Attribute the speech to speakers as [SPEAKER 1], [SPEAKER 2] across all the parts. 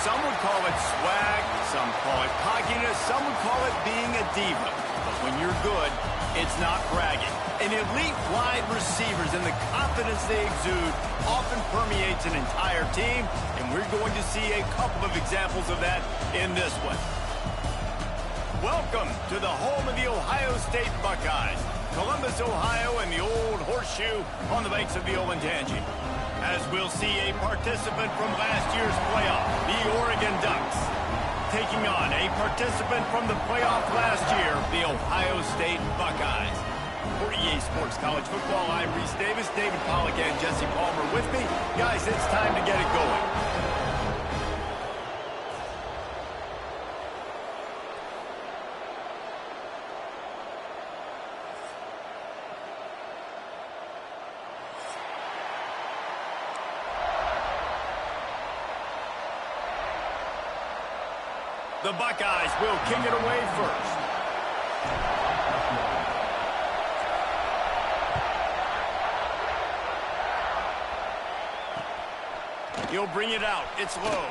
[SPEAKER 1] Some would call it swag, some call it cockiness, some would call it being a diva. But when you're good, it's not bragging. An elite wide receivers and the confidence they exude often permeates an entire team, and we're going to see a couple of examples of that in this one. Welcome to the home of the Ohio State Buckeyes, Columbus, Ohio, and the old horseshoe on the banks of the Olentangy. As we'll see a participant from last year's playoff, the Oregon Ducks, taking on a participant from the playoff last year, the Ohio State Buckeyes. For EA Sports College Football, I'm Reese Davis, David Pollack, and Jesse Palmer with me. Guys, it's time to get it going. The Buckeyes will kick it away first. He'll bring it out. It's low.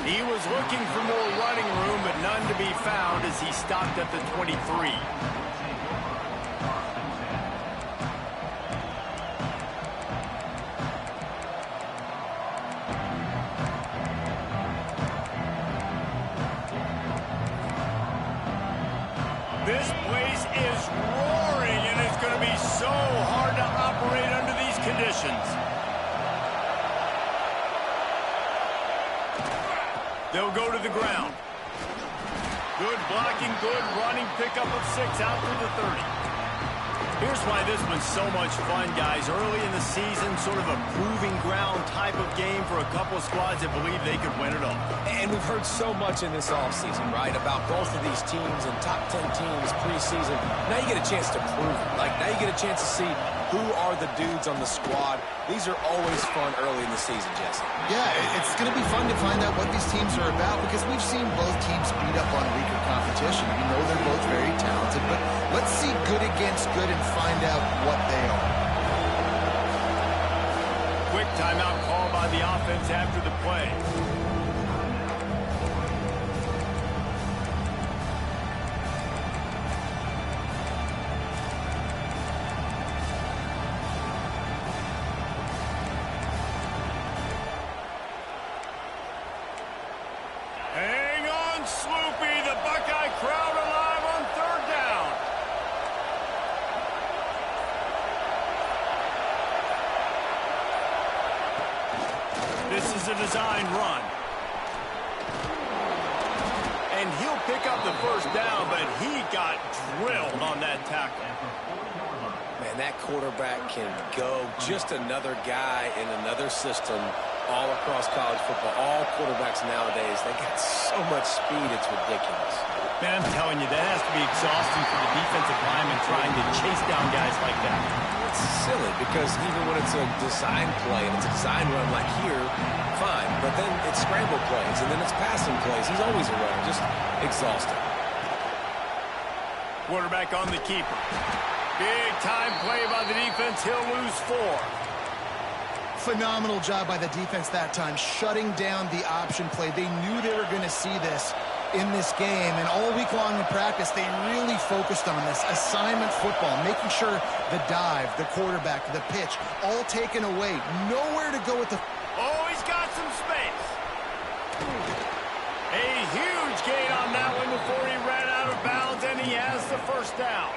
[SPEAKER 1] He was looking for more running room, but none to be found as he stopped at the 23. This place is roaring, and it's going to be so hard to operate under these conditions. They'll go to the ground. Good blocking, good running, pickup of 6 out to the 30. Here's why this one's so much fun, guys. Early in the season, sort of a proving ground type of game for a couple of squads that believe they could win it all.
[SPEAKER 2] And we've heard so much in this offseason, right, about both of these teams and top 10 teams preseason. Now you get a chance to prove it. Like, now you get a chance to see who are the dudes on the squad. These are always fun early in the season, Jesse.
[SPEAKER 3] Yeah, it's going to be fun to find out what these teams are about because we've seen both teams beat up on weaker competition. We know they're both very talented, but let's see good against good and find out what they are.
[SPEAKER 1] Quick timeout call by the offense after the play. Hang on, Sloopy. The Buckeye crowd alive on 3rd down. This is a design run. And he'll pick up the 1st down, but he got drilled on that tackle.
[SPEAKER 2] Man, that quarterback can go. Just another guy in another system all across college football. All quarterbacks nowadays, they got so much speed, it's ridiculous.
[SPEAKER 1] Man, I'm telling you, that has to be exhausting for the defensive lineman trying to chase down guys like that.
[SPEAKER 2] It's silly because even when it's a design play and it's a design run like here, fine. But then it's scramble plays and then it's passing plays. He's always a runner, just exhausting.
[SPEAKER 1] Quarterback on the keeper. Big time play by the defense. He'll lose 4.
[SPEAKER 3] Phenomenal job by the defense that time, shutting down the option play. They knew they were going to see this in this game, and all week long in practice, they really focused on this assignment football, making sure the dive, the quarterback, the pitch, all taken away. Nowhere to go with the...
[SPEAKER 1] Oh, he's got some space. A huge gain on that one before he ran out of bounds, and he has the 1st down.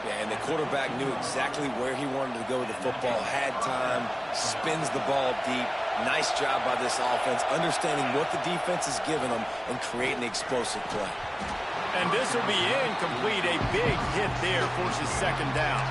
[SPEAKER 2] Yeah, and the quarterback knew exactly where he wanted to go with the football, had time, spins the ball deep. Nice job by this offense, understanding what the defense is giving them and creating the explosive play.
[SPEAKER 1] And this will be incomplete. A big hit there forces 2nd down.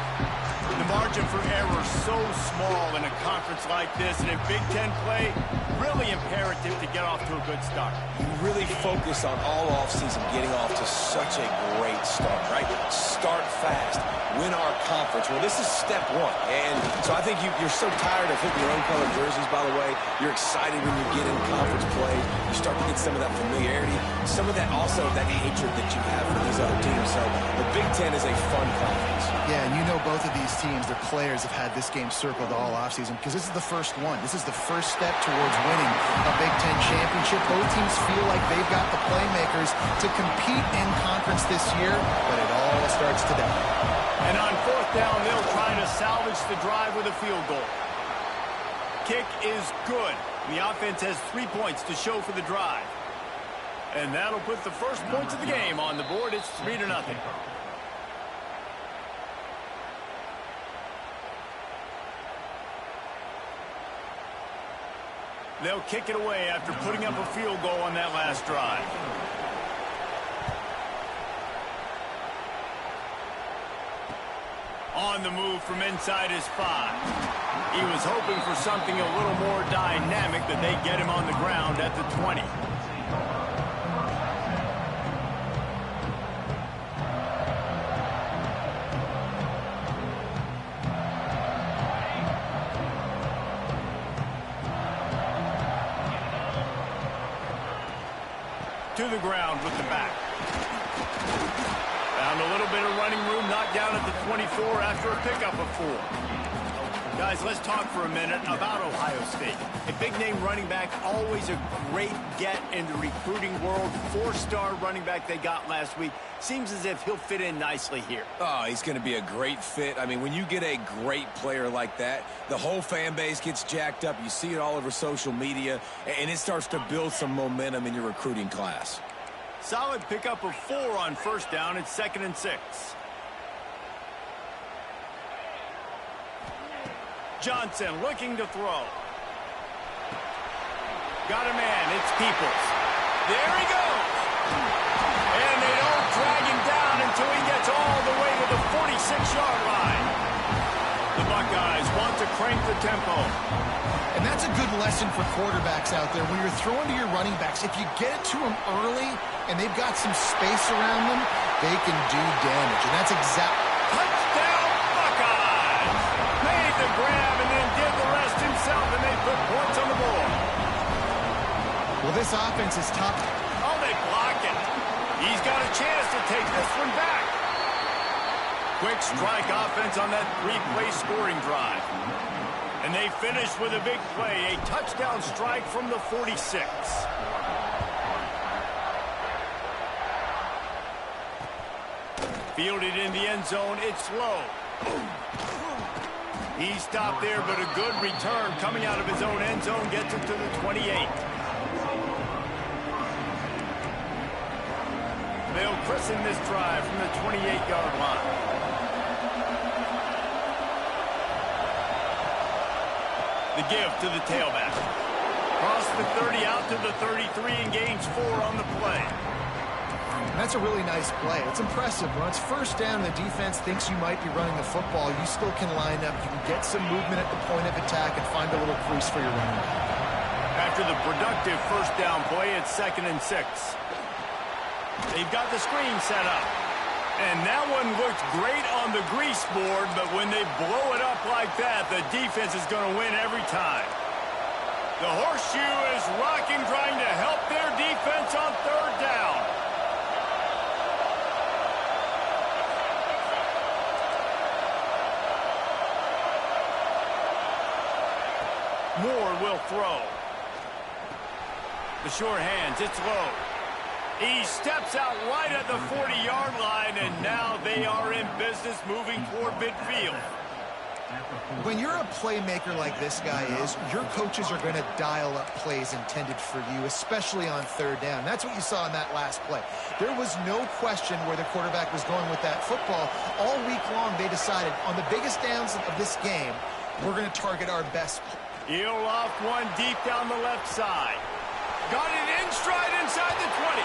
[SPEAKER 1] The margin for error so small in a conference like this, and in Big Ten play, really imperative to get off to a good start.
[SPEAKER 2] You really focus on all offseason getting off to such a great start, right? Start fast, win our conference. Well, this is step 1. And so I think you're so tired of hitting your own color jerseys, by the way. You're excited when you get in conference play. You start to get some of that familiarity, some of that also that hatred that you have for these other teams. So the Big Ten is a fun conference.
[SPEAKER 3] Yeah, and you know both of these teams teams, their players have had this game circled all offseason because this is the first one. This is the first step towards winning a Big Ten championship. Both teams feel like they've got the playmakers to compete in conference this year, but it all starts today.
[SPEAKER 1] And on fourth down, they'll try to salvage the drive with a field goal. Kick is good. The offense has 3 points to show for the drive. And that'll put the first points of the game on the board. It's 3-0. They'll kick it away after putting up a field goal on that last drive. On the move from inside his 5. He was hoping for something a little more dynamic, that they get him on the ground at the 20. To the ground with the back. Found a little bit of running room, knocked down at the 24 after a pickup of 4. Guys, let's talk for a minute about Ohio State. A big-name running back, always a great get in the recruiting world. 4-star running back they got last week. Seems as if he'll fit in nicely here.
[SPEAKER 2] Oh, he's going to be a great fit. I mean, when you get a great player like that, the whole fan base gets jacked up. You see it all over social media, and it starts to build some momentum in your recruiting class.
[SPEAKER 1] Solid pickup of 4 on first down. It's 2nd and 6. Johnson looking to throw. Got a man. It's Peoples. There he goes. And they don't drag him down until he gets all the way to the 46-yard line. The Buckeyes want to crank the tempo.
[SPEAKER 3] And that's a good lesson for quarterbacks out there. When you're throwing to your running backs, if you get it to them early and they've got some space around them, they can do damage. And that's exactly...
[SPEAKER 1] Touchdown, Buckeyes! Made the grab and then did the rest himself, and they put points on the board.
[SPEAKER 3] Well, this offense is tough.
[SPEAKER 1] Oh, they block it. He's got a chance to take this one back. Quick strike offense on that 3-play scoring drive. And they finish with a big play, a touchdown strike from the 46. Fielded in the end zone, it's low. He stopped there, but a good return coming out of his own end zone gets it to the 28. They'll christen this drive from the 28-yard line. The give to the tailback. Cross the 30 out to the 33 and gains 4 on the play.
[SPEAKER 3] That's a really nice play. It's impressive. When it's first down and the defense thinks you might be running the football, you still can line up. You can get some movement at the point of attack and find a little crease for your running back.
[SPEAKER 1] After the productive first down play, it's 2nd and 6. They've got the screen set up. And that one looked great on the grease board, but when they blow it up like that, the defense is going to win every time. The horseshoe is rocking, trying to help their defense on 3rd down. Moore will throw. The short hands, it's low. He steps out right at the 40-yard line, and now they are in business moving toward midfield.
[SPEAKER 3] When you're a playmaker like this guy is, your coaches are going to dial up plays intended for you, especially on 3rd down. That's what you saw in that last play. There was no question where the quarterback was going with that football. All week long, they decided on the biggest downs of this game, we're going to target our best.
[SPEAKER 1] He'll off one deep down the left side. Got it in stride inside the 20.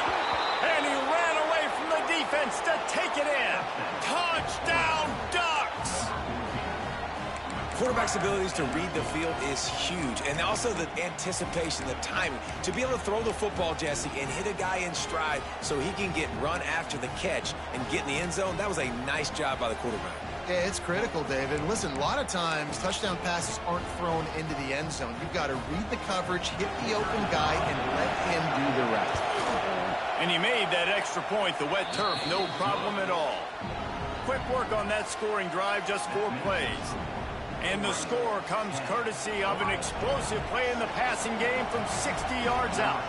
[SPEAKER 1] And he ran away from the defense to take it in. Touchdown, Ducks!
[SPEAKER 2] Quarterback's abilities to read the field is huge. And also the anticipation, the timing. To be able to throw the football, Jesse, and hit a guy in stride so he can get run after the catch and get in the end zone, that was a nice job by the quarterback.
[SPEAKER 3] Yeah, it's critical, David. Listen, a lot of times touchdown passes aren't thrown into the end zone. You've got to read the coverage, hit the open guy, and let him do the rest.
[SPEAKER 1] And he made that extra point, the wet turf, no problem at all. quick work on that scoring drive, just 4 plays. And the score comes courtesy of an explosive play in the passing game from 60 yards out.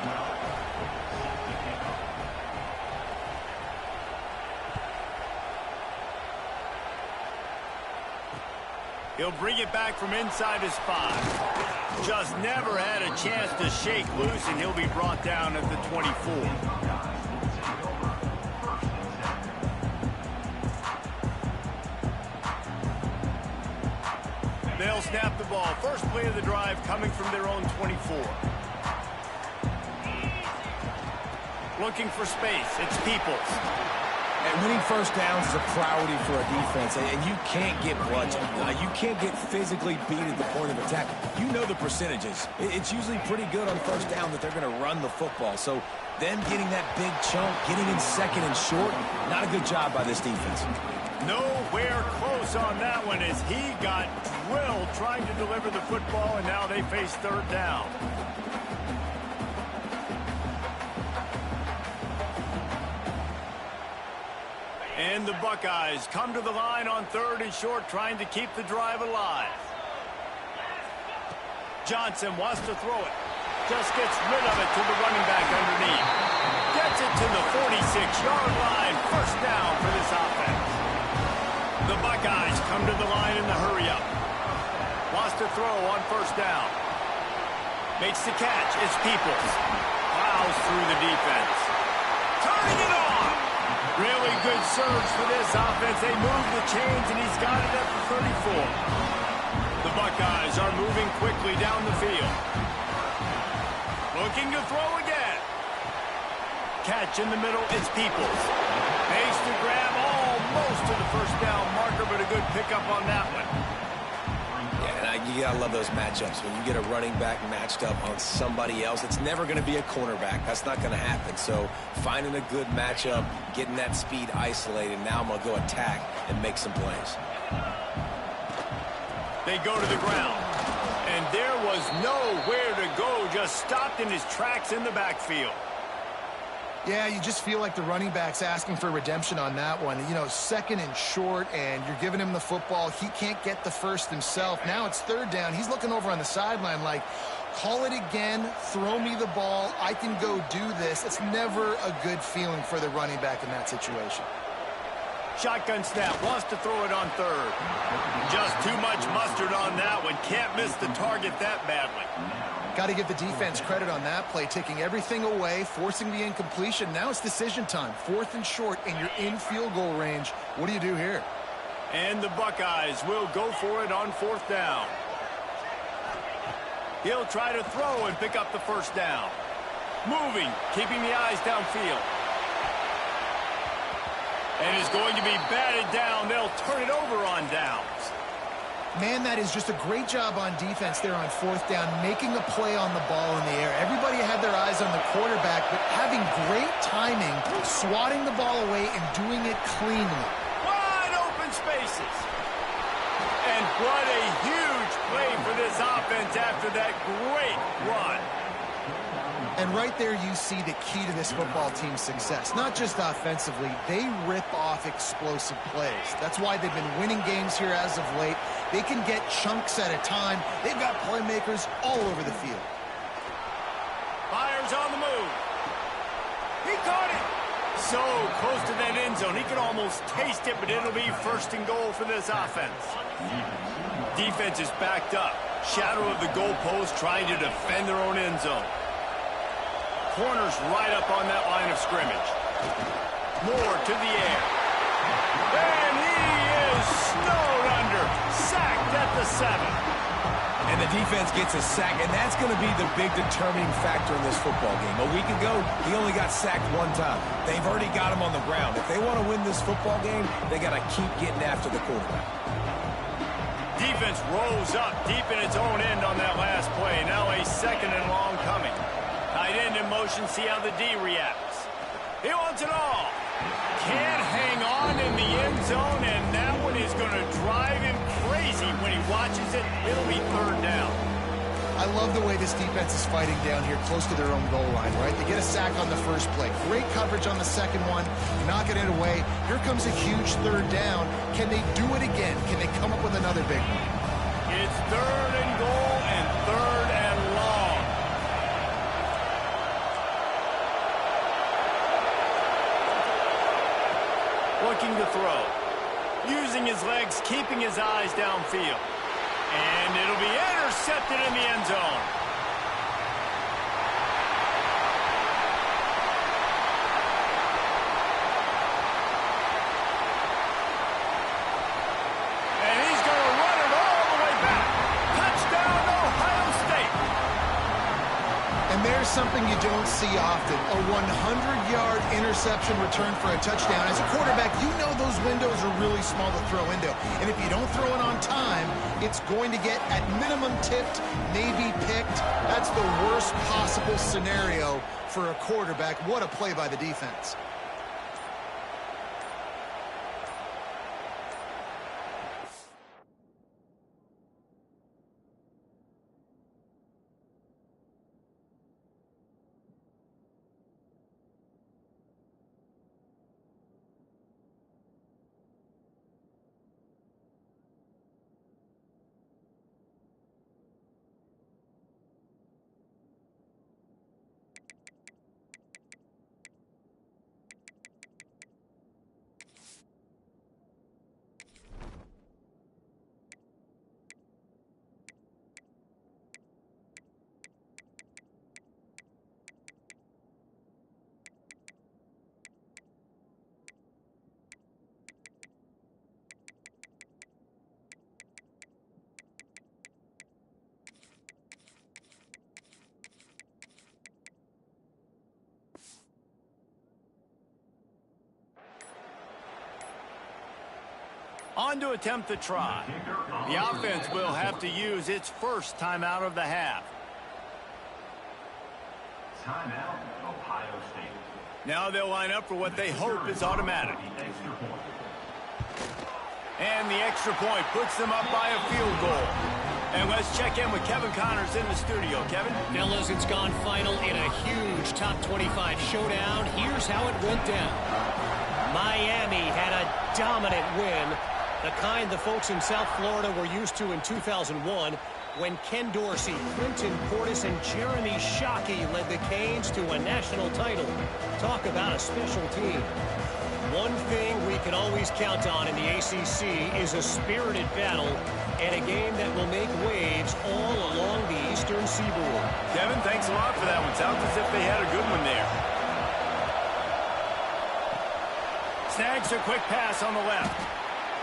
[SPEAKER 1] He'll bring it back from inside his 5. Just never had a chance to shake loose, and he'll be brought down at the 24. They'll snap the ball. First play of the drive coming from their own 24. Looking for space. It's Peoples.
[SPEAKER 2] And winning first downs is a priority for a defense, and you can't get bludgeoned. You can't get physically beat at the point of attack. You know the percentages. It's usually pretty good on first down that they're going to run the football. So them getting that big chunk, getting in second and short, not a good job by this defense.
[SPEAKER 1] Nowhere close on that one as he got drilled trying to deliver the football, and now they face third down. And the Buckeyes come to the line on third and short, trying to keep the drive alive. Johnson wants to throw it. Just gets rid of it to the running back underneath. Gets it to the 46-yard line. First down for this offense. The Buckeyes come to the line in the hurry-up. Wants to throw on first down. Makes the catch. It's Peoples. Plows through the defense. Turning it on. Really good surge for this offense. They move the chains, and he's got it at the 34. The Buckeyes are moving quickly down the field. Looking to throw again. Catch in the middle. It's Peoples. Makes the grab almost to the first down marker, but a good pickup on that one.
[SPEAKER 2] Yeah, and you got to love those matchups. When you get a running back matched up on somebody else, it's never going to be a cornerback. That's not going to happen. So finding a good matchup, getting that speed isolated, now I'm going to go attack and make some plays.
[SPEAKER 1] They go to the ground, and there was nowhere to go, just stopped in his tracks in the backfield.
[SPEAKER 3] Yeah, you just feel like the running back's asking for redemption on that one. You know, second and short, and you're giving him the football. He can't get the first himself. Now it's third down. He's looking over on the sideline like, call it again, throw me the ball, I can go do this. It's never a good feeling for the running back in that situation.
[SPEAKER 1] Shotgun snap, wants to throw it on third. Just too much mustard on that one. Can't miss the target that badly.
[SPEAKER 3] Got to give the defense credit on that play, taking everything away, forcing the incompletion. Now it's decision time. Fourth and short, and you're in field goal range. What do you do here?
[SPEAKER 1] And the Buckeyes will go for it on fourth down. He'll try to throw and pick up the first down. Moving, keeping the eyes downfield. And is going to be batted down. They'll turn it over on downs.
[SPEAKER 3] Man, that is just a great job on defense there on fourth down, making a play on the ball in the air. Everybody had their eyes on the quarterback, but having great timing, swatting the ball away and doing it cleanly.
[SPEAKER 1] Wide open spaces. And what a huge play for this offense after that great run.
[SPEAKER 3] And right there you see the key to this football team's success. Not just offensively, they rip off explosive plays. That's why they've been winning games here as of late. They can get chunks at a time. They've got playmakers all over the field.
[SPEAKER 1] Fires on the move. He caught it. So close to that end zone. He could almost taste it, but it'll be first and goal for this offense. Defense is backed up. Shadow of the goalpost trying to defend their own end zone. Corners right up on that line of scrimmage. Moore to the air. And he is snowed under. Sacked at the 7.
[SPEAKER 2] And the defense gets a sack, and that's going to be the big determining factor in this football game. A week ago, he only got sacked one time. They've already got him on the ground. If they want to win this football game, they got to keep getting after the quarterback.
[SPEAKER 1] Defense rolls up deep in its own end on that last play. Now a second and long coming. Tight end in motion, see how the D reacts. He wants it all. Can't hang on in the end zone, and that one is going to drive him crazy when he watches it. It'll be third down.
[SPEAKER 3] I love the way this defense is fighting down here close to their own goal line, right? They get a sack on the first play. Great coverage on the second one, knocking it away. Here comes a huge third down. Can they do it again? Can they come up with another big one?
[SPEAKER 1] It's 3rd and goal and 3rd and long. Looking to throw. Using his legs, keeping his eyes downfield. And it'll be intercepted in the end zone. And he's going to run it all the way back. Touchdown, Ohio State.
[SPEAKER 3] And there's something you don't see often, a 100-yard interception return for a touchdown. As a quarterback, you know those windows are really small to throw into. And if you don't throw it on time, it's going to get, at minimum, tipped, maybe picked. That's the worst possible scenario for a quarterback. What a play by the defense.
[SPEAKER 1] On to attempt the try. The offense will have to use its first timeout of the half.
[SPEAKER 4] Timeout, Ohio State.
[SPEAKER 1] Now they'll line up for what they hope is automatic. And the extra point puts them up by a field goal. And let's check in with Kevin Connors in the studio. Kevin?
[SPEAKER 5] Fellas, it's gone final in a huge top 25 showdown. Here's how it went down. Miami had a dominant win, the kind the folks in South Florida were used to in 2001 when Ken Dorsey, Clinton Portis, and Jeremy Shockey led the Canes to a national title. Talk about a special team. One thing we can always count on in the ACC is a spirited battle and a game that will make waves all along the Eastern Seaboard.
[SPEAKER 1] Kevin, thanks a lot for that one. Sounds as if they had a good one there. Snags a quick pass on the left.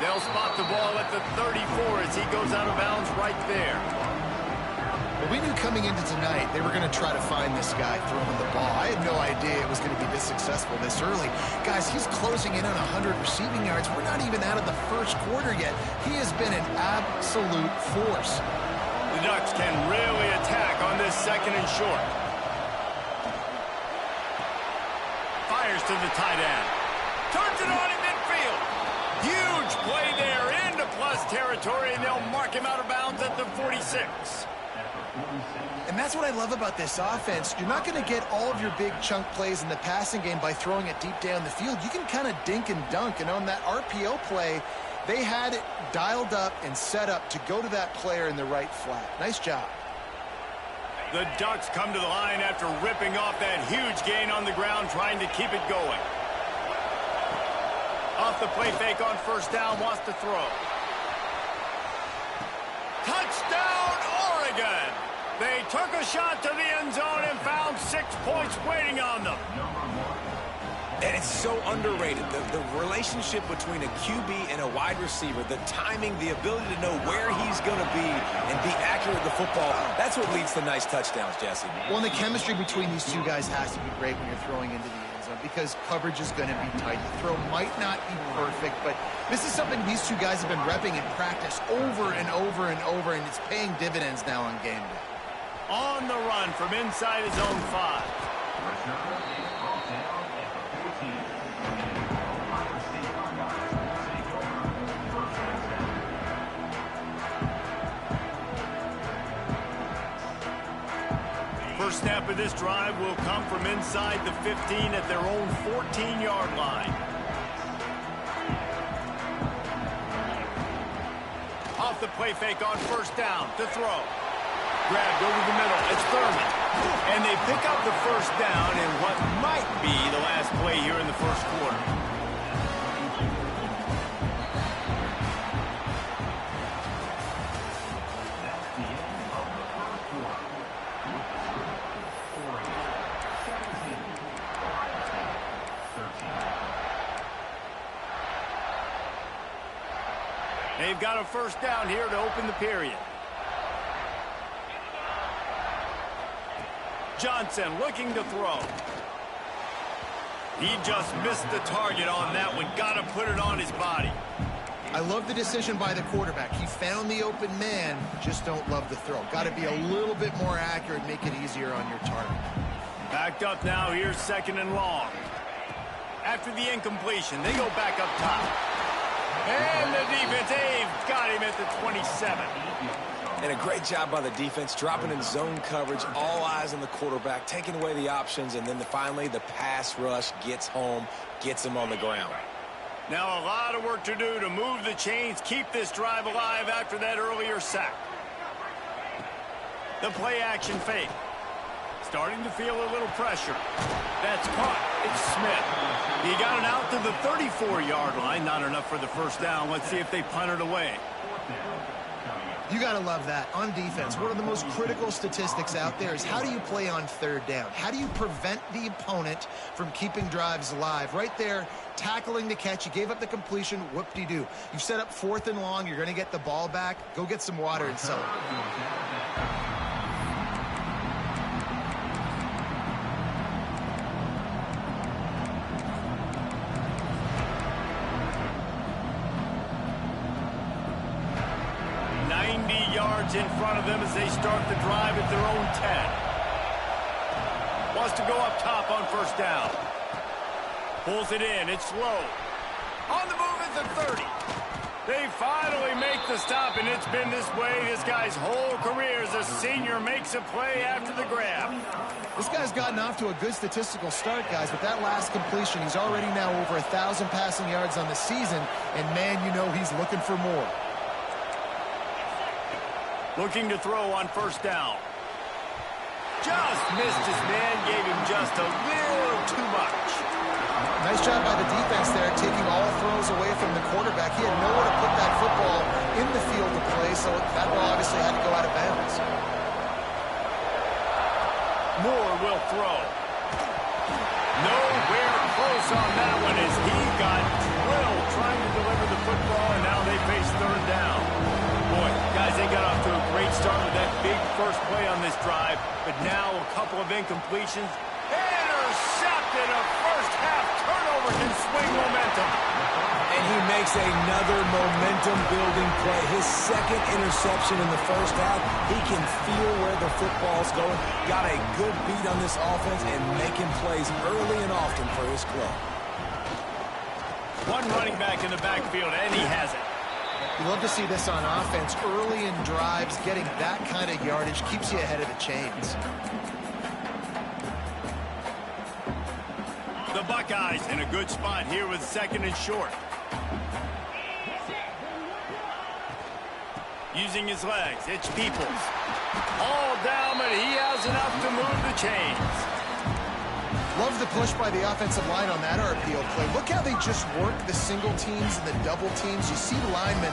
[SPEAKER 1] They'll spot the ball at the 34 as he goes out of bounds right there.
[SPEAKER 3] Well, we knew coming into tonight they were going to try to find this guy throwing the ball. I had no idea it was going to be this successful this early. Guys, he's closing in on 100 receiving yards. We're not even out of the first quarter yet. He has been an absolute force.
[SPEAKER 1] The Ducks can really attack on this 2nd and short. Fires to the tight end. Turns it on in midfield. Huge play there into plus territory, and they'll mark him out of bounds at the 46.
[SPEAKER 3] And that's what I love about this offense. You're not going to get all of your big chunk plays in the passing game by throwing it deep down the field. You can kind of dink and dunk. And on that RPO play, they had it dialed up and set up to go to that player in the right flat. Nice job.
[SPEAKER 1] The Ducks come to the line after ripping off that huge gain on the ground, trying to keep it going. Off the play fake on first down, wants to throw. Touchdown, Oregon! They took a shot to the end zone and found 6 points waiting on them.
[SPEAKER 2] And it's so underrated. The relationship between a QB and a wide receiver, the timing, the ability to know where he's going to be and be accurate with the football, that's what leads to nice touchdowns, Jesse.
[SPEAKER 3] Well, and the chemistry between these two guys has to be great when you're throwing into the end zone because coverage is going to be tight. The throw might not be perfect, but this is something these two guys have been repping in practice over and over and over, and it's paying dividends now on game day.
[SPEAKER 1] On the run from inside his own 5. First snap of this drive will come from inside the 15 at their own 14-yard line. Off the play fake on first down to throw. Grabbed over the middle. It's Thurman. And they pick up the first down in what might be the last play here in the first quarter. They've got a first down here to open the period. Johnson looking to throw. He just missed the target on that one. Got to put it on his body.
[SPEAKER 3] I love the decision by the quarterback. He found the open man, just don't love the throw. Got to be a little bit more accurate, make it easier on your target.
[SPEAKER 1] Backed up now, here's second and long. After the incompletion, they go back up top. And the defense, they've got him at the 27.
[SPEAKER 2] And a great job by the defense, dropping in zone coverage, all eyes on the quarterback, taking away the options, and then finally the pass rush gets home, gets him on the ground.
[SPEAKER 1] Now a lot of work to do to move the chains, keep this drive alive after that earlier sack. The play action fake. Starting to feel a little pressure. That's caught. It's Smith. He got it out to the 34-yard line. Not enough for the first down. Let's see if they punt it away.
[SPEAKER 3] You got to love that. On defense, one of the most critical statistics out there is how do you play on third down? How do you prevent the opponent from keeping drives alive? Right there, tackling the catch. You gave up the completion. Whoop-de-doo. You've set up fourth and long. You're going to get the ball back. Go get some water and celebrate.
[SPEAKER 1] 90 yards in front of them as they start the drive at their own 10. Wants to go up top on first down. Pulls it in. It's slow. On the move at the 30. They finally make the stop, and it's been this way this guy's whole career as a senior makes a play after the grab.
[SPEAKER 3] This guy's gotten off to a good statistical start, guys. With that last completion, he's already now over 1,000 passing yards on the season, and man, you know he's looking for more.
[SPEAKER 1] Looking to throw on first down. Just missed his man, gave him just a little too much.
[SPEAKER 3] Nice job by the defense there, taking all throws away from the quarterback. He had nowhere to put that football in the field to play, so that ball obviously had to go out of bounds.
[SPEAKER 1] Moore will throw. Nowhere close on that one as he got drilled trying to deliver the football, and now they face third down. Boy, guys, they got off to a great start with that big first play on this drive, but now a couple of incompletions. Intercepted. A first-half turnover can swing momentum.
[SPEAKER 2] And he makes another momentum-building play. His second interception in the first half. He can feel where the football's going. Got a good beat on this offense and making plays early and often for his club.
[SPEAKER 1] One running back in the backfield, and he has it.
[SPEAKER 3] You love to see this on offense. Early in drives, getting that kind of yardage keeps you ahead of the chains.
[SPEAKER 1] The Buckeyes in a good spot here with second and short. Using his legs, it's Peoples. All down, but he has enough to move the chains.
[SPEAKER 3] Love the push by the offensive line on that RPO play. Look how they just work the single teams and the double teams. You see linemen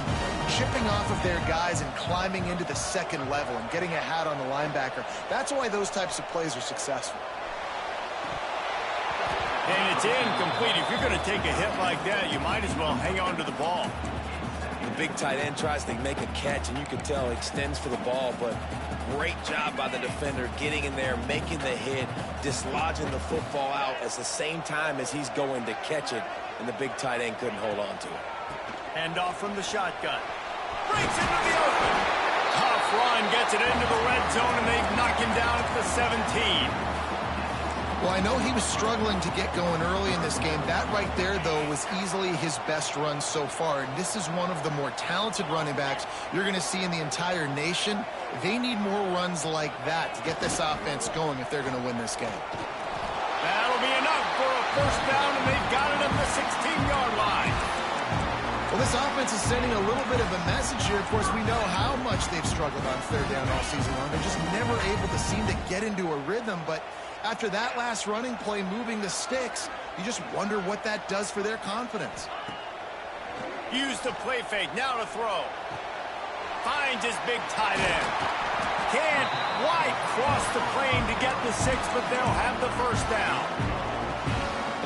[SPEAKER 3] chipping off of their guys and climbing into the second level and getting a hat on the linebacker. That's why those types of plays are successful.
[SPEAKER 1] And it's incomplete. If you're going to take a hit like that, you might as well hang on to the ball.
[SPEAKER 2] The big tight end tries to make a catch, and you can tell extends for the ball, but great job by the defender getting in there, making the hit, dislodging the football out at the same time as he's going to catch it, and the big tight end couldn't hold on to it.
[SPEAKER 1] Hand off from the shotgun. Breaks into the open. Tough run, gets it into the red zone, and they knock him down at the 17.
[SPEAKER 3] Well, I know he was struggling to get going early in this game. That right there, though, was easily his best run so far. And this is one of the more talented running backs you're going to see in the entire nation. They need more runs like that to get this offense going if they're going to win this game.
[SPEAKER 1] That'll be enough for a first down, and they've got it at the 16-yard line.
[SPEAKER 3] Well, this offense is sending a little bit of a message here. Of course, we know how much they've struggled on third down all season long. They're just never able to seem to get into a rhythm. But after that last running play moving the sticks, you just wonder what that does for their confidence.
[SPEAKER 1] Use the play fake. Now to throw. Finds his big tight end. Can't quite cross the plane to get the 6, but they'll have the first down.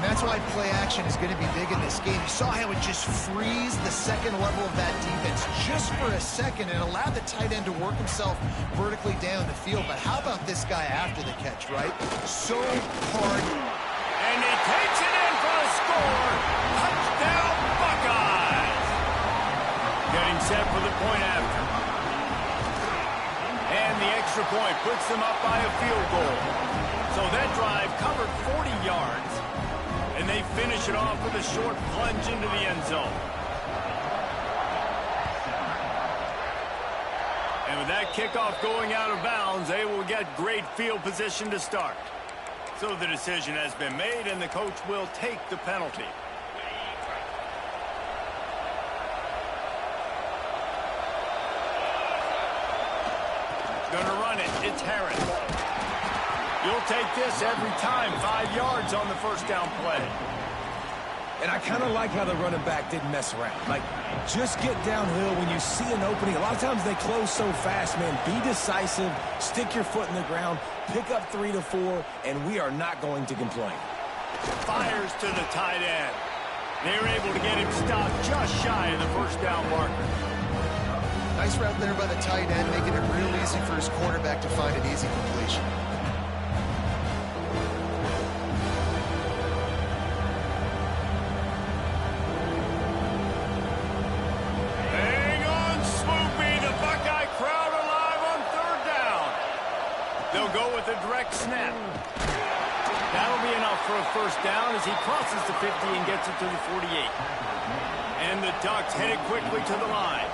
[SPEAKER 3] And that's why play action is going to be big in this game. You saw how it just frees the second level of that defense just for a second and allowed the tight end to work himself vertically down the field. But how about this guy after the catch, right? So hard.
[SPEAKER 1] And he takes it in for a score. Touchdown, Buckeyes. Getting set for the point after. And the extra point puts them up by a field goal. So that drive covered 40 yards. And they finish it off with a short plunge into the end zone. And with that kickoff going out of bounds, they will get great field position to start. So the decision has been made, and the coach will take the penalty. Gonna run it. It's Harris. You'll take this every time. 5 yards on the first down play.
[SPEAKER 2] And I kind of like how the running back didn't mess around. Like, just get downhill when you see an opening. A lot of times they close so fast, man. Be decisive, stick your foot in the ground, pick up 3 to 4, and we are not going to complain.
[SPEAKER 1] Fires to the tight end. They're able to get him stopped just shy of the first down marker.
[SPEAKER 3] Nice route there by the tight end, making it real easy for his quarterback to find an easy completion.
[SPEAKER 1] Hang on, Swoopy. The Buckeye crowd alive on third down. They'll go with a direct snap. That'll be enough for a first down as he crosses the 50 and gets it to the 48. And the Ducks headed quickly to the line.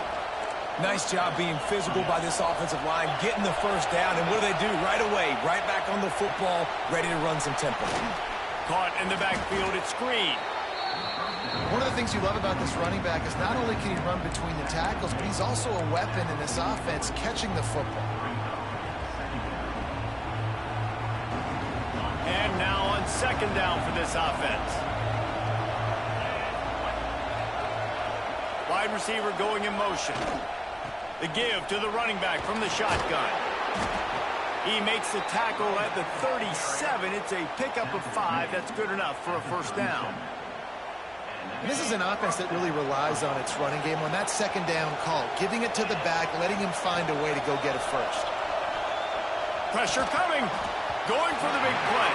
[SPEAKER 2] Nice job being physical by this offensive line, getting the first down, and what do they do right away? Right back on the football, ready to run some tempo.
[SPEAKER 1] Caught in the backfield at screen.
[SPEAKER 3] One of the things you love about this running back is not only can he run between the tackles, but he's also a weapon in this offense catching the football.
[SPEAKER 1] And now on second down for this offense. Wide receiver going in motion. The give to the running back from the shotgun. He makes the tackle at the 37. It's a pickup of 5. That's good enough for a first down.
[SPEAKER 3] And this is an offense that really relies on its running game on that second down call, giving it to the back, letting him find a way to go get a first.
[SPEAKER 1] Pressure coming. Going for the big play.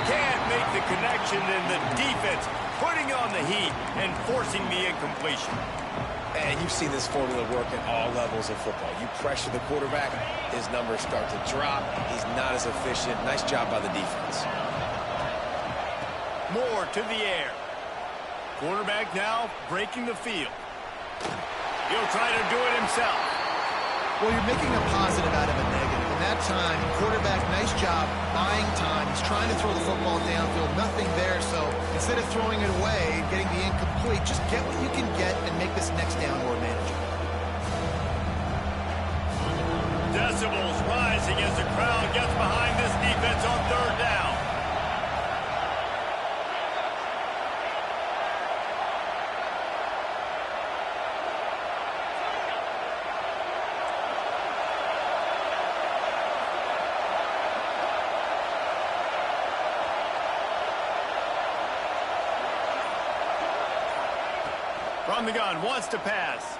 [SPEAKER 1] Can't make the connection, and the defense putting on the heat and forcing the incompletion.
[SPEAKER 2] And you've seen this formula work at all levels of football. You pressure the quarterback, his numbers start to drop. He's not as efficient. Nice job by the defense.
[SPEAKER 1] More to the air. Quarterback now breaking the field. He'll try to do it himself.
[SPEAKER 3] Well, you're making a positive out of a negative. In that time, quarterback, nice job buying time. He's trying to throw the football downfield. Nothing there, so instead of throwing it away and getting the incomplete, just get what you can get and make this next down more manageable.
[SPEAKER 1] Decibels rising as the crowd gets behind this defense on third down. From the gun, wants to pass.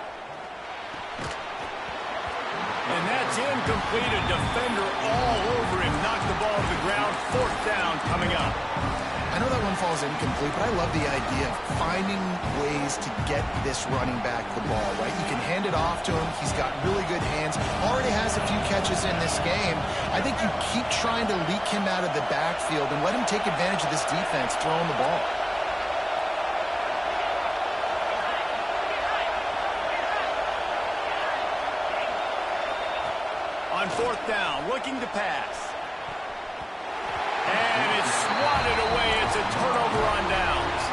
[SPEAKER 1] And that's incomplete. A defender all over him. Knocked the ball to the ground. Fourth down coming up.
[SPEAKER 3] I know that one falls incomplete, but I love the idea of finding ways to get this running back the ball, right? You can hand it off to him. He's got really good hands. Already has a few catches in this game. I think you keep trying to leak him out of the backfield backfield and let him take advantage of this defense throwing the ball.
[SPEAKER 1] On fourth down, looking to pass. And it's swatted away. It's a turnover on downs.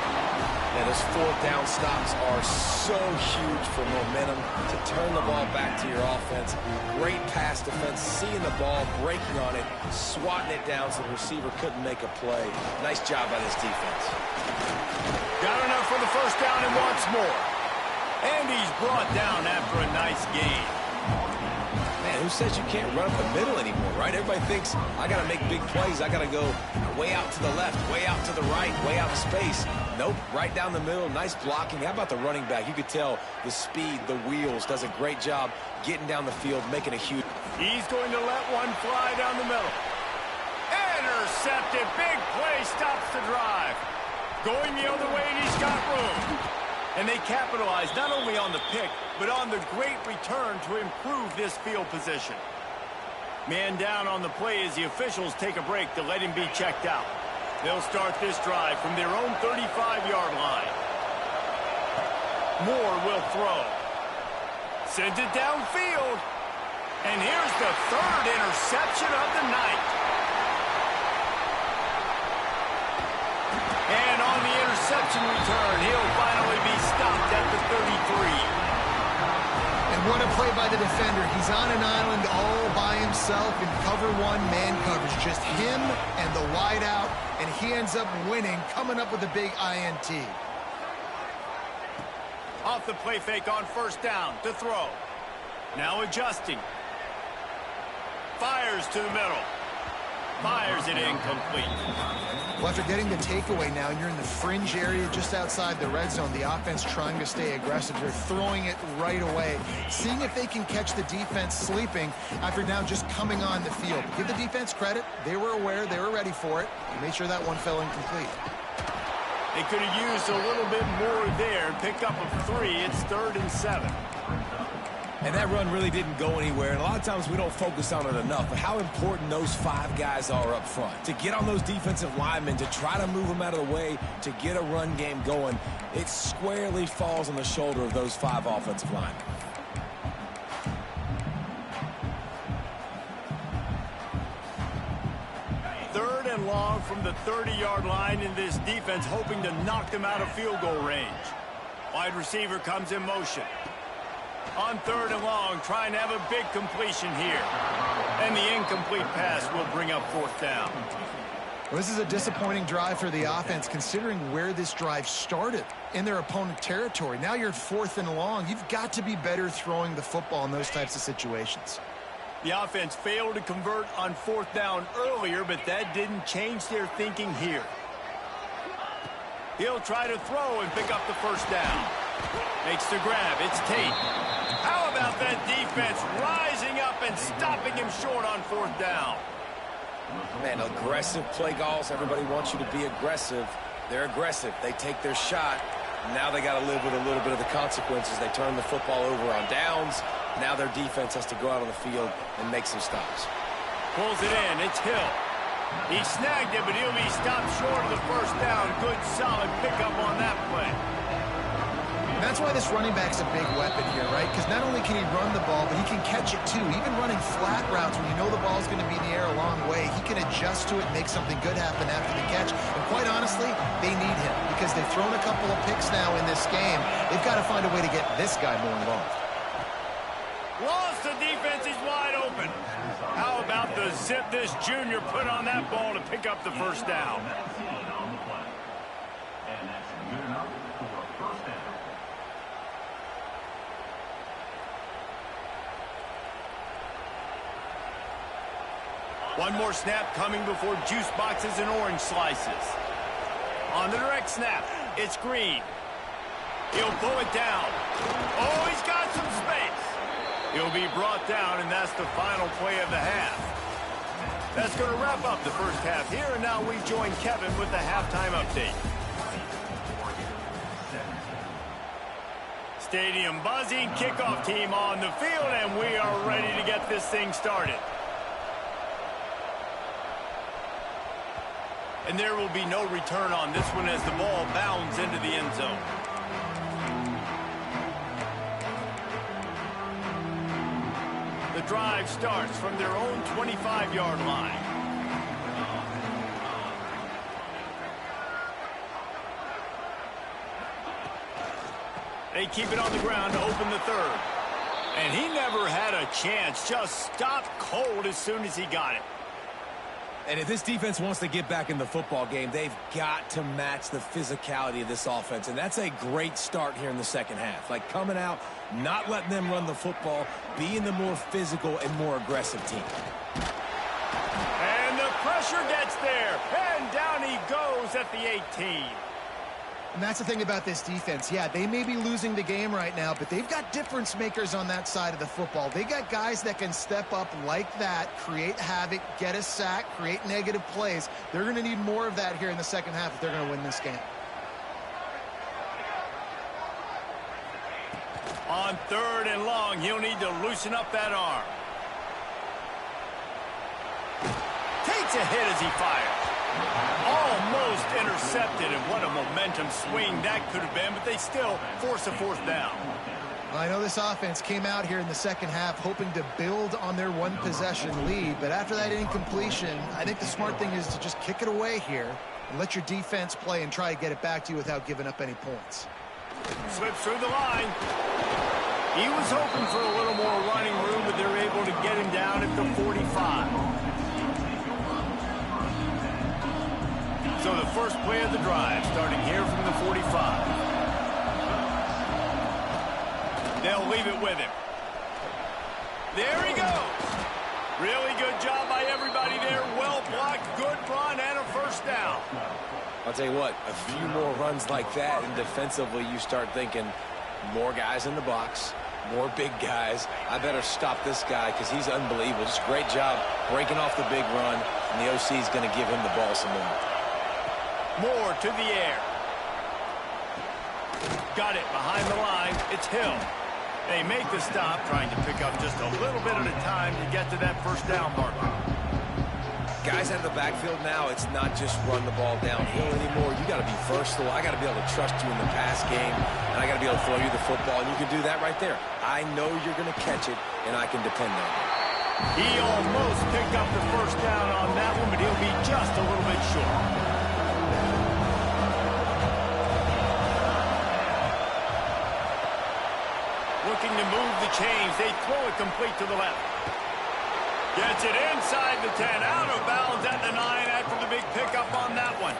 [SPEAKER 2] And those fourth down stops are so huge for momentum to turn the ball back to your offense. Great pass defense, seeing the ball, breaking on it, swatting it down so the receiver couldn't make a play. Nice job by this defense.
[SPEAKER 1] Got enough for the first down and wants more. And he's brought down after a nice gain.
[SPEAKER 2] Man, who says you can't run up the middle anymore, right? Everybody thinks, I got to make big plays. I got to go way out to the left, way out to the right, way out of space. Nope, right down the middle, nice blocking. How about the running back? You could tell the speed, the wheels, does a great job getting down the field, making a huge...
[SPEAKER 1] He's going to let one fly down the middle. Intercepted, big play, stops the drive. Going the other way, and he's got room. And they capitalize not only on the pick, but on the great return to improve this field position. Man down on the play as the officials take a break to let him be checked out. They'll start this drive from their own 35-yard line. Moore will throw. Sends it downfield. And here's the third interception of the night. And on the interception return, he'll finally be stopped at the 33.
[SPEAKER 3] And what a play by the defender. He's on an island all by himself in cover one man coverage. Just him and the wide out, and he ends up winning, coming up with a big INT.
[SPEAKER 1] Off the play fake on first down to throw. Now adjusting. Fires to the middle. Fires it incomplete.
[SPEAKER 3] Well, after getting the takeaway now, and you're in the fringe area just outside the red zone, the offense trying to stay aggressive. They're throwing it right away, seeing if they can catch the defense sleeping after now just coming on the field. Give the defense credit. They were aware. They were ready for it. Made sure that one fell incomplete.
[SPEAKER 1] They could have used a little bit more there. Pick up a 3. It's 3rd and 7.
[SPEAKER 2] And that run really didn't go anywhere. And a lot of times we don't focus on it enough. But how important those 5 guys are up front. To get on those defensive linemen, to try to move them out of the way, to get a run game going, it squarely falls on the shoulder of those 5 offensive linemen.
[SPEAKER 1] Third and long from the 30-yard line, in this defense hoping to knock them out of field goal range. Wide receiver comes in motion. On 3rd and long, trying to have a big completion here. And the incomplete pass will bring up 4th down.
[SPEAKER 3] Well, this is a disappointing drive for the offense, considering where this drive started, in their opponent territory. Now you're 4th and long. You've got to be better throwing the football in those types of situations.
[SPEAKER 1] The offense failed to convert on 4th down earlier, but that didn't change their thinking here. He'll try to throw and pick up the first down. Makes the grab. It's Tate. How about that defense rising up and stopping him short on 4th down?
[SPEAKER 2] Man, aggressive play calls. Everybody wants you to be aggressive. They're aggressive. They take their shot. Now they got to live with a little bit of the consequences. They turn the football over on downs. Now their defense has to go out on the field and make some stops.
[SPEAKER 1] Pulls it in. It's Hill. He snagged it, but he'll be stopped short of the first down. Good, solid pickup on that play.
[SPEAKER 3] That's why this running back's a big weapon here, right? Because not only can he run the ball, but he can catch it too. Even running flat routes when you know the ball's going to be in the air a long way, he can adjust to it and make something good happen after the catch. And quite honestly, they need him because they've thrown a couple of picks now in this game. They've got to find a way to get this guy more involved.
[SPEAKER 1] Lost, the defense is wide open. How about the zip this junior put on that ball to pick up the first down? One more snap coming before juice boxes and orange slices. On the direct snap, it's Green. He'll pull it down. Oh, he's got some space. He'll be brought down, and that's the final play of the half. That's going to wrap up the first half here, and now we join Kevin with the halftime update. Stadium buzzing, kickoff team on the field, and we are ready to get this thing started. And there will be no return on this one as the ball bounds into the end zone. The drive starts from their own 25-yard line. They keep it on the ground to open the third. And he never had a chance. Just stopped cold as soon as he got it.
[SPEAKER 2] And if this defense wants to get back in the football game, they've got to match the physicality of this offense. And that's a great start here in the second half. Like coming out, not letting them run the football, being the more physical and more aggressive team.
[SPEAKER 1] And the pressure gets there. And down he goes at the 18.
[SPEAKER 3] And that's the thing about this defense. Yeah, they may be losing the game right now, but they've got difference makers on that side of the football. They got guys that can step up like that, create havoc, get a sack, create negative plays. They're going to need more of that here in the second half if they're going to win this game.
[SPEAKER 1] On 3rd and long, he'll need to loosen up that arm. Takes a hit as he fires. Almost intercepted, and what a momentum swing that could have been, but they still force a 4th down.
[SPEAKER 3] I know this offense came out here in the second half hoping to build on their one-possession lead, but after that incompletion, I think the smart thing is to just kick it away here and let your defense play and try to get it back to you without giving up any points.
[SPEAKER 1] Slips through the line. He was hoping for a little more running room, but they're able to get him down at the 45. So the first play of the drive, starting here from the 45. They'll leave it with him. There he goes. Really good job by everybody there. Well blocked, good run, and a 1st down.
[SPEAKER 2] I'll tell you what, a few more runs like that, and defensively you start thinking more guys in the box, more big guys. I better stop this guy because he's unbelievable. Just great job breaking off the big run, and the OC is going to give him the ball some more.
[SPEAKER 1] Moore to the air. Got it behind the line. It's Hill. They make the stop, trying to pick up just a little bit at a time to get to that 1st down marker.
[SPEAKER 2] Guys out of the backfield now, it's not just run the ball downhill anymore. You got to be versatile. I got to be able to trust you in the pass game, and I got to be able to throw you the football, and you can do that right there. I know you're going to catch it, and I can depend on it.
[SPEAKER 1] He almost picked up the 1st down on that one, but he'll be just a little bit short. Looking to move the chains. They throw it complete to the left. Gets it inside the 10. Out of bounds at the 9 after the big pickup on that one.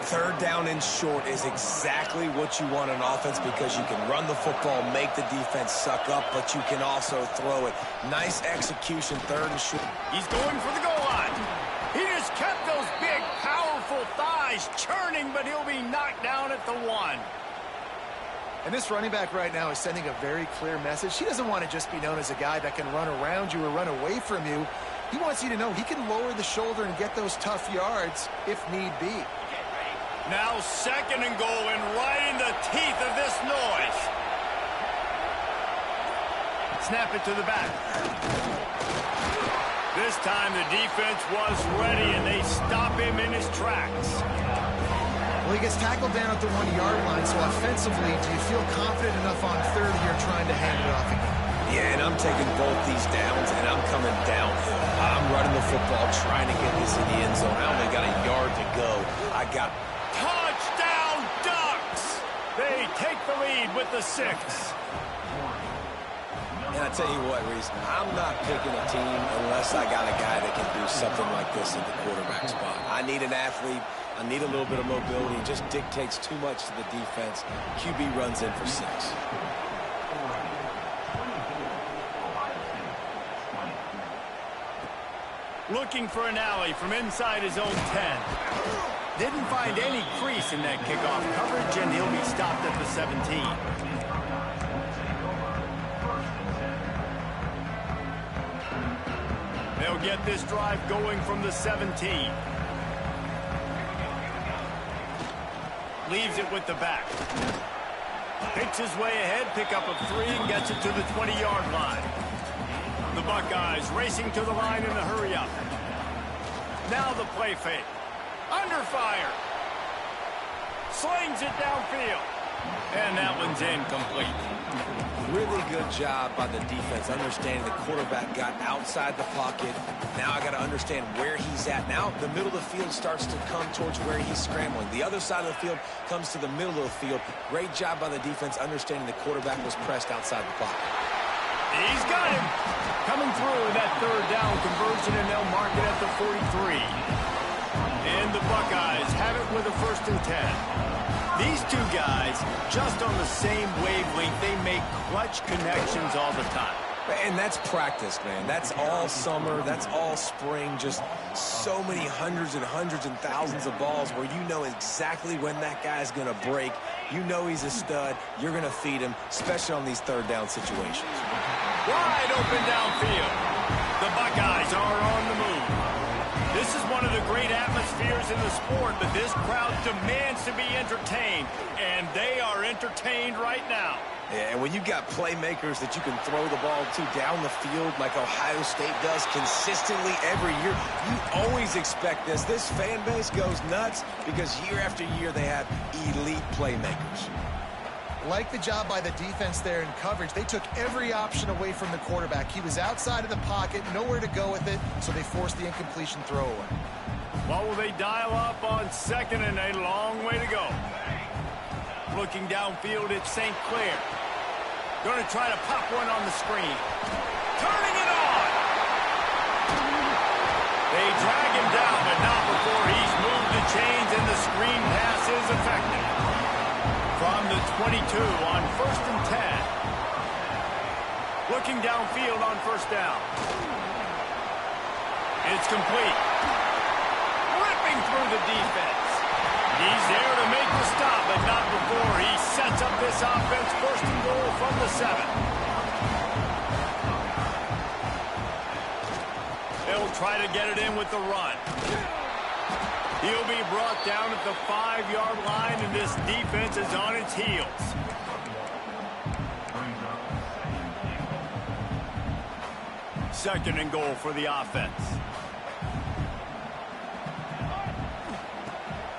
[SPEAKER 2] 3rd down and short is exactly what you want on offense because you can run the football, make the defense suck up, but you can also throw it. Nice execution, 3rd and short.
[SPEAKER 1] He's going for the goal line. He just kept those big, powerful thighs churning, but he'll be knocked down at the 1.
[SPEAKER 3] And this running back right now is sending a very clear message. He doesn't want to just be known as a guy that can run around you or run away from you. He wants you to know he can lower the shoulder and get those tough yards if need be.
[SPEAKER 1] Now 2nd and goal, and right in the teeth of this noise. Snap it to the back. This time the defense was ready, and they stop him in his tracks.
[SPEAKER 3] Well, he gets tackled down at the 1-yard line, so offensively, do you feel confident enough on 3rd here trying to hand it off again?
[SPEAKER 2] Yeah, and I'm taking both these downs, and I'm coming downhill. I'm running the football, trying to get this in the end zone. I only got a yard to go. I got...
[SPEAKER 1] Touchdown, Ducks! They take the lead with the 6.
[SPEAKER 2] And I tell you what, Reese, I'm not picking a team unless I got a guy that can do something like this at the quarterback spot. I need an athlete. I need a little bit of mobility. It just dictates too much to the defense. QB runs in for 6.
[SPEAKER 1] Looking for an alley from inside his own 10. Didn't find any crease in that kickoff coverage, and he'll be stopped at the 17. They'll get this drive going from the 17. Leaves it with the back. Picks his way ahead, pick up of 3, and gets it to the 20-yard line. The Buckeyes racing to the line in a hurry up. Now the play fake. Under fire. Slings it downfield. And that one's incomplete.
[SPEAKER 2] Really good job by the defense, understanding the quarterback got outside the pocket. Now I got to understand where he's at. Now the middle of the field starts to come towards where he's scrambling. The other side of the field comes to the middle of the field. Great job by the defense, understanding the quarterback was pressed outside the pocket.
[SPEAKER 1] He's got him. Coming through that third down conversion, and they'll mark it at the 43. And the Buckeyes have it with a 1st and 10. These two guys, just on the same wavelength, they make clutch connections all the time.
[SPEAKER 2] And that's practice, man. That's all summer. That's all spring. Just so many hundreds and hundreds and thousands of balls where you know exactly when that guy's going to break. You know he's a stud. You're going to feed him, especially on these third down situations.
[SPEAKER 1] Wide open downfield. The Buckeyes are on the move. This is one of the great atmospheres in the sport, but this crowd demands to be entertained, and they are entertained right now.
[SPEAKER 2] Yeah, and when you've got playmakers that you can throw the ball to down the field like Ohio State does consistently every year, you always expect this. This fan base goes nuts because year after year they have elite playmakers.
[SPEAKER 3] Like the job by the defense there in coverage. They took every option away from the quarterback. He was outside of the pocket, nowhere to go with it, so they forced the incompletion throwaway.
[SPEAKER 1] What will they dial up on 2nd and a long way to go? Looking downfield at St. Clair. Going to try to pop one on the screen. Turning it on! They drag him down, but not before he's moved the chains and the screen pass is effective. From the 22 on 1st and 10. Looking downfield on 1st down. It's complete. Ripping through the defense. He's there to make the stop, but not before he sets up this offense 1st and goal from the 7. They'll try to get it in with the run. He'll be brought down at the 5-yard line, and this defense is on its heels. Second and goal for the offense.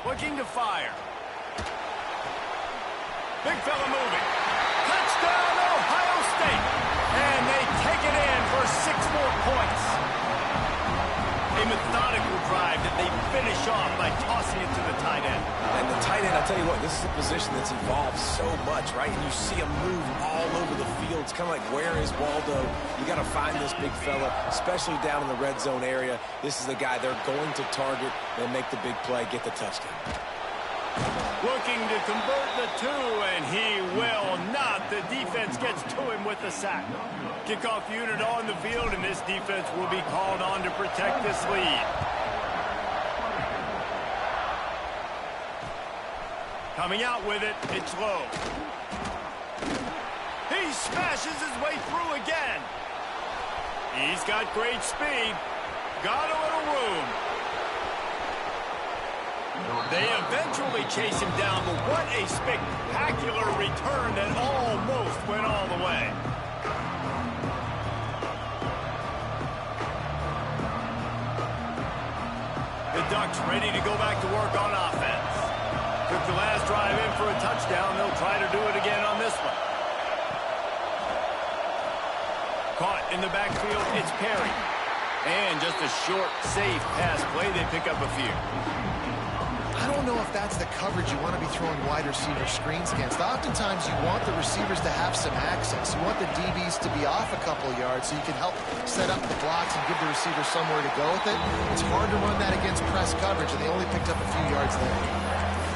[SPEAKER 1] Looking to fire. Big fella moving. Touchdown, Ohio State. And they take it in for 6 more points. A methodical drive that they finish off by tossing it to the tight end.
[SPEAKER 2] And the tight end, I'll tell you what, this is a position that's evolved so much, right? And you see him move all over the field. It's kind of like, where is Waldo? You got to find this big fella, especially down in the red zone area. This is the guy they're going to target. They'll make the big play, get the touchdown.
[SPEAKER 1] Looking to convert the 2, and he will not. The defense gets to him with the sack. Kickoff unit on the field, and this defense will be called on to protect this lead. Coming out with it, it's low. He smashes his way through again. He's got great speed. Got a little room. They eventually chase him down, but what a spectacular return that almost went all the way. The Ducks ready to go back to work on offense. Took the last drive in for a touchdown. They'll try to do it again on this one. Caught in the backfield, it's Perry. And just a short, safe pass play. They pick up a few.
[SPEAKER 3] I don't know if that's the coverage you want to be throwing wide receiver screens against. Oftentimes, you want the receivers to have some access. You want the DBs to be off a couple of yards so you can help set up the blocks and give the receiver somewhere to go with it. It's hard to run that against press coverage, and they only picked up a few yards there.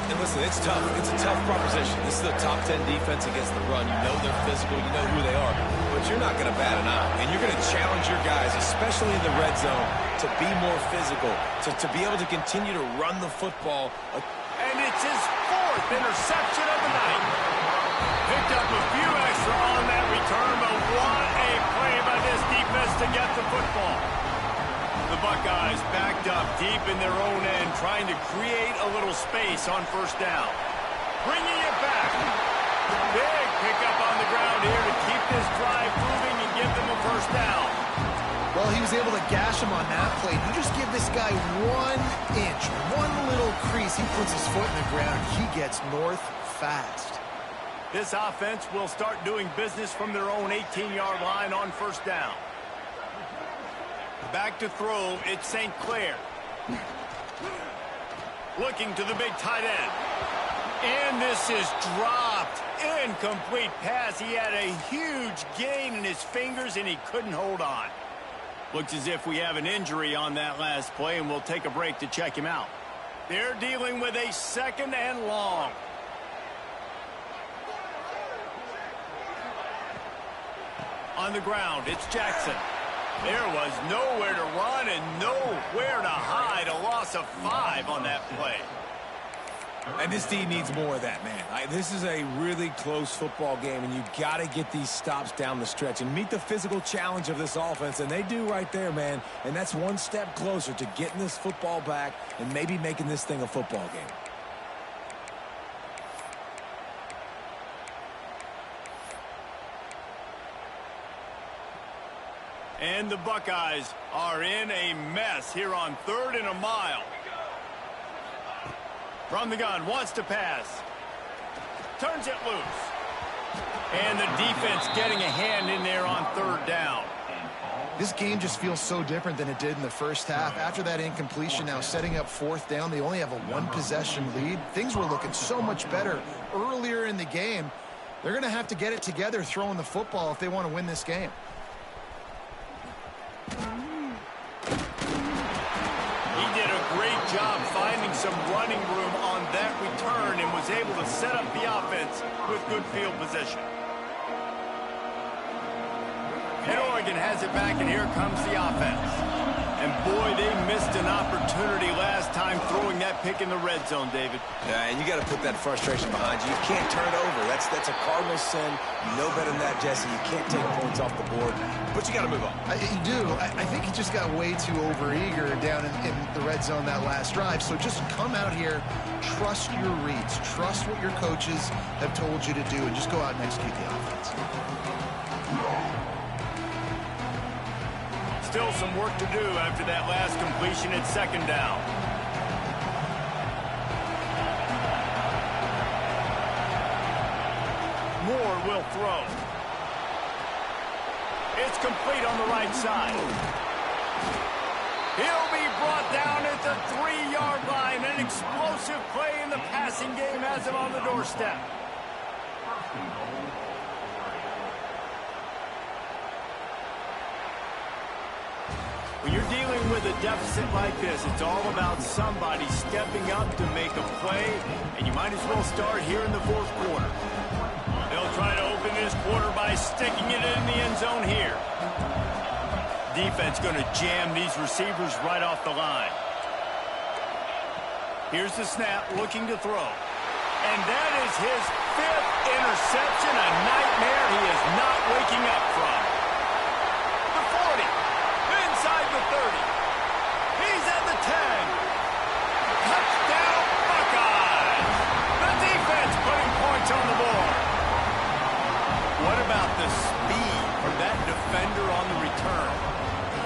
[SPEAKER 2] And listen, it's tough. It's a tough proposition. This is a top 10 defense against the run. You know they're physical. You know who they are. But you're not going to bat an eye. And you're going to challenge your guys, especially in the red zone, to be more physical, to be able to continue to run the football.
[SPEAKER 1] And it's his 4th interception of the night. Picked up a few extra on that return, but what a play by this defense to get the football. The Buckeyes backed up deep in their own end, trying to create a little space on 1st down. Bringing it back. Big pickup on the ground here to keep this drive moving and give them a 1st down.
[SPEAKER 3] Well, he was able to gash him on that play. You just give this guy 1 inch, one little he puts his foot in the ground, he gets north fast.
[SPEAKER 1] This offense will start doing business from their own 18-yard line on first down. Back to throw, it's St. Clair. Looking to the big tight end. And this is dropped. Incomplete pass. He had a huge gain in his fingers, and he couldn't hold on. Looks as if we have an injury on that last play, and we'll take a break to check him out. They're dealing with a second and long. On the ground, it's Jackson. There was nowhere to run and nowhere to hide. A loss of 5 on that play.
[SPEAKER 2] And this D needs more of that, man. This is a really close football game, and you got to get these stops down the stretch and meet the physical challenge of this offense, and they do right there, man. And that's one step closer to getting this football back and maybe making this thing a football game.
[SPEAKER 1] And the Buckeyes are in a mess here on 3rd and a mile. From the gun, wants to pass. Turns it loose. And the defense getting a hand in there on 3rd down.
[SPEAKER 3] This game just feels so different than it did in the first half. After that incompletion, now setting up 4th down, they only have a 1-possession lead. Things were looking so much better earlier in the game. They're going to have to get it together throwing the football if they want to win this game.
[SPEAKER 1] Job finding some running room on that return and was able to set up the offense with good field position. And Oregon has it back, and here comes the offense. And boy, they missed an opportunity last time throwing that pick in the red zone, David.
[SPEAKER 2] Yeah, and you got to put that frustration behind you. You can't turn it over. That's a cardinal sin. You know better than that, Jesse. You can't take points off the board, but you got to move on.
[SPEAKER 3] You do. I think he just got way too overeager down in the red zone that last drive. So just come out here, trust your reads, trust what your coaches have told you to do, and just go out and execute the offense.
[SPEAKER 1] Still some work to do after that last completion at 2nd down. Moore will throw. It's complete on the right side. He'll be brought down at the 3-yard line. An explosive play in the passing game has him on the doorstep. When you're dealing with a deficit like this, it's all about somebody stepping up to make a play, and you might as well start here in the 4th quarter. They'll try to open this quarter by sticking it in the end zone here. Defense going to jam these receivers right off the line. Here's the snap, looking to throw. And that is his 5th interception, a nightmare he is not waking up from. The 40, inside the 30. He's at the 10. Touchdown, Buckeyes. The defense putting points on the board. What about the speed from that defender on the return?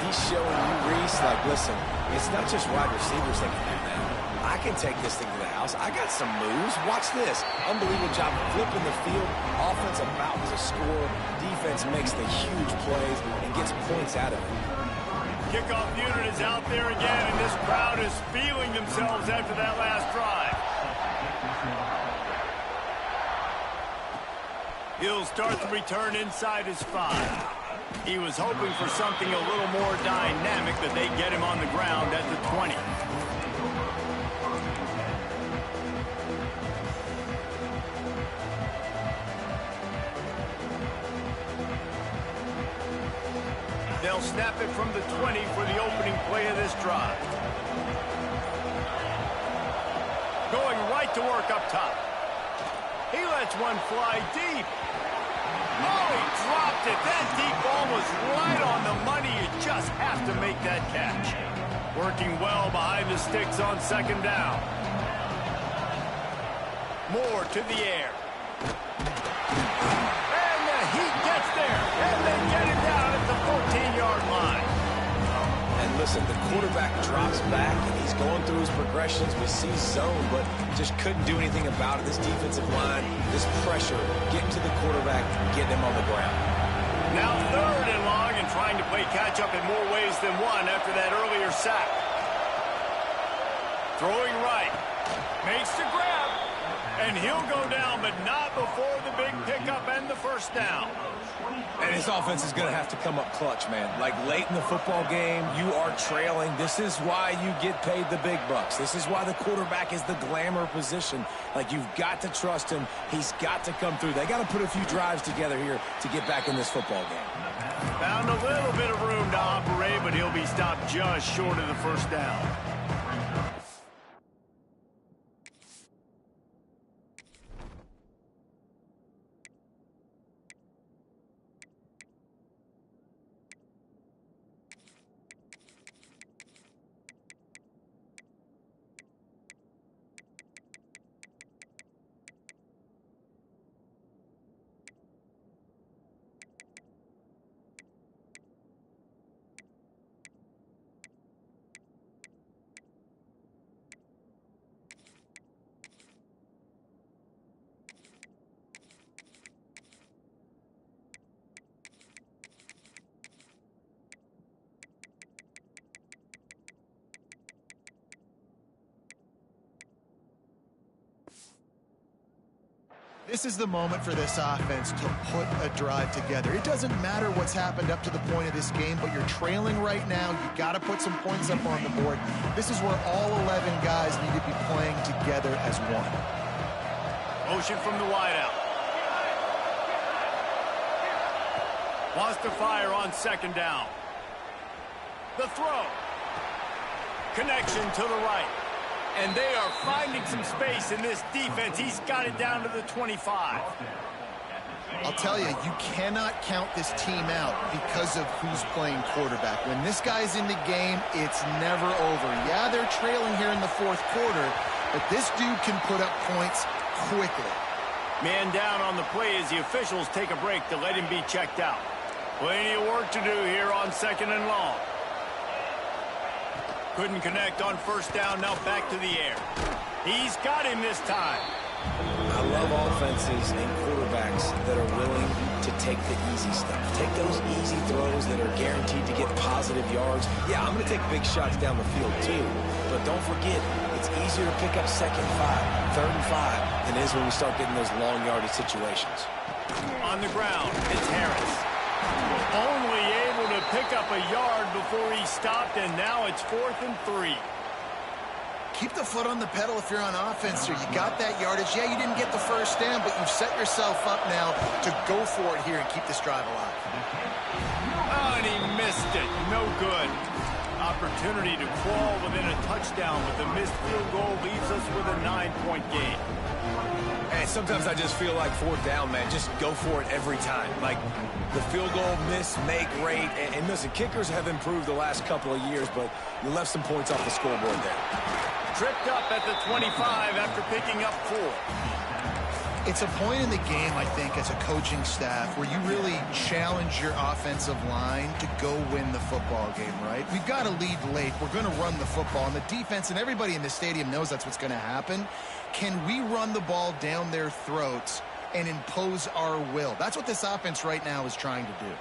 [SPEAKER 2] He's showing you, Reese, like, listen, it's not just wide receivers that can do that. I can take this thing to the house. I got some moves. Watch this. Unbelievable job flipping the field. Offense about to score. Defense makes the huge plays and gets points out of it.
[SPEAKER 1] Kickoff unit is out there again, and this crowd is feeling themselves after that last drive. He'll start the return inside his 5. He was hoping for something a little more dynamic, that they get him on the ground at the 20. They'll snap it from the 20 for the opening play of this drive. Going right to work up top. He lets one fly deep. Oh, he dropped it. That deep ball was right on the money. You just have to make that catch. Working well behind the sticks on 2nd down. Moore to the air. And the Heat gets there. And they get him down at the 14-yard line.
[SPEAKER 2] And listen, the quarterback drops back, and he's going through his progressions. We see zone, but just couldn't do anything about it. This defensive line, this pressure, getting to the quarterback, getting him on the ground.
[SPEAKER 1] Now 3rd and long and trying to play catch-up in more ways than one after that earlier sack. Throwing right. Makes the grab. And he'll go down, but not before the big pickup and the first down.
[SPEAKER 2] And his offense is going to have to come up clutch, man. Like late in the football game, you are trailing. This is why you get paid the big bucks. This is why the quarterback is the glamour position. Like, you've got to trust him. He's got to come through. They got to put a few drives together here to get back in this football game.
[SPEAKER 1] Found a little bit of room to operate, but he'll be stopped just short of the first down.
[SPEAKER 3] This is the moment for this offense to put a drive together. It doesn't matter what's happened up to the point of this game, but you're trailing right now. You got to put some points up on the board. This is where all 11 guys need to be playing together as one.
[SPEAKER 1] Motion from the wideout. Wants to fire on 2nd down. The throw. Connection to the right. And they are finding some space in this defense. He's got it down to the 25.
[SPEAKER 3] I'll tell you, you cannot count this team out because of who's playing quarterback. When this guy's in the game, it's never over. Yeah, they're trailing here in the 4th quarter, but this dude can put up points quickly.
[SPEAKER 1] Man down on the play as the officials take a break to let him be checked out. Plenty of work to do here on 2nd and long. Couldn't connect on 1st down, now back to the air. He's got him this time.
[SPEAKER 2] I love offenses and quarterbacks that are willing to take the easy stuff. Take those easy throws that are guaranteed to get positive yards. Yeah, I'm going to take big shots down the field too. But don't forget, it's easier to pick up 2nd and 5, 3rd and 5 than it is when we start getting those long yardage situations.
[SPEAKER 1] On the ground, it's Harris. Only able to pick up a yard before he stopped, and now it's 4th and 3.
[SPEAKER 3] Keep the foot on the pedal if you're on offense here. You got that yardage. Yeah, you didn't get the first down, but you've set yourself up now to go for it here and keep this drive alive.
[SPEAKER 1] Oh, and he missed it. No good. Opportunity to crawl within a touchdown, but the missed field goal leaves us with a 9-point game.
[SPEAKER 2] And sometimes I just feel like 4th down, man, just go for it every time. Like the field goal miss, make rate. And listen, kickers have improved the last couple of years, but you left some points off the scoreboard there.
[SPEAKER 1] Tripped up at the 25 after picking up 4.
[SPEAKER 3] It's a point in the game, I think, as a coaching staff where you really challenge your offensive line to go win the football game, right? We've got to lead late. We're going to run the football, and the defense and everybody in the stadium knows that's what's going to happen. Can we run the ball down their throats and impose our will? That's what this offense right now is trying to do.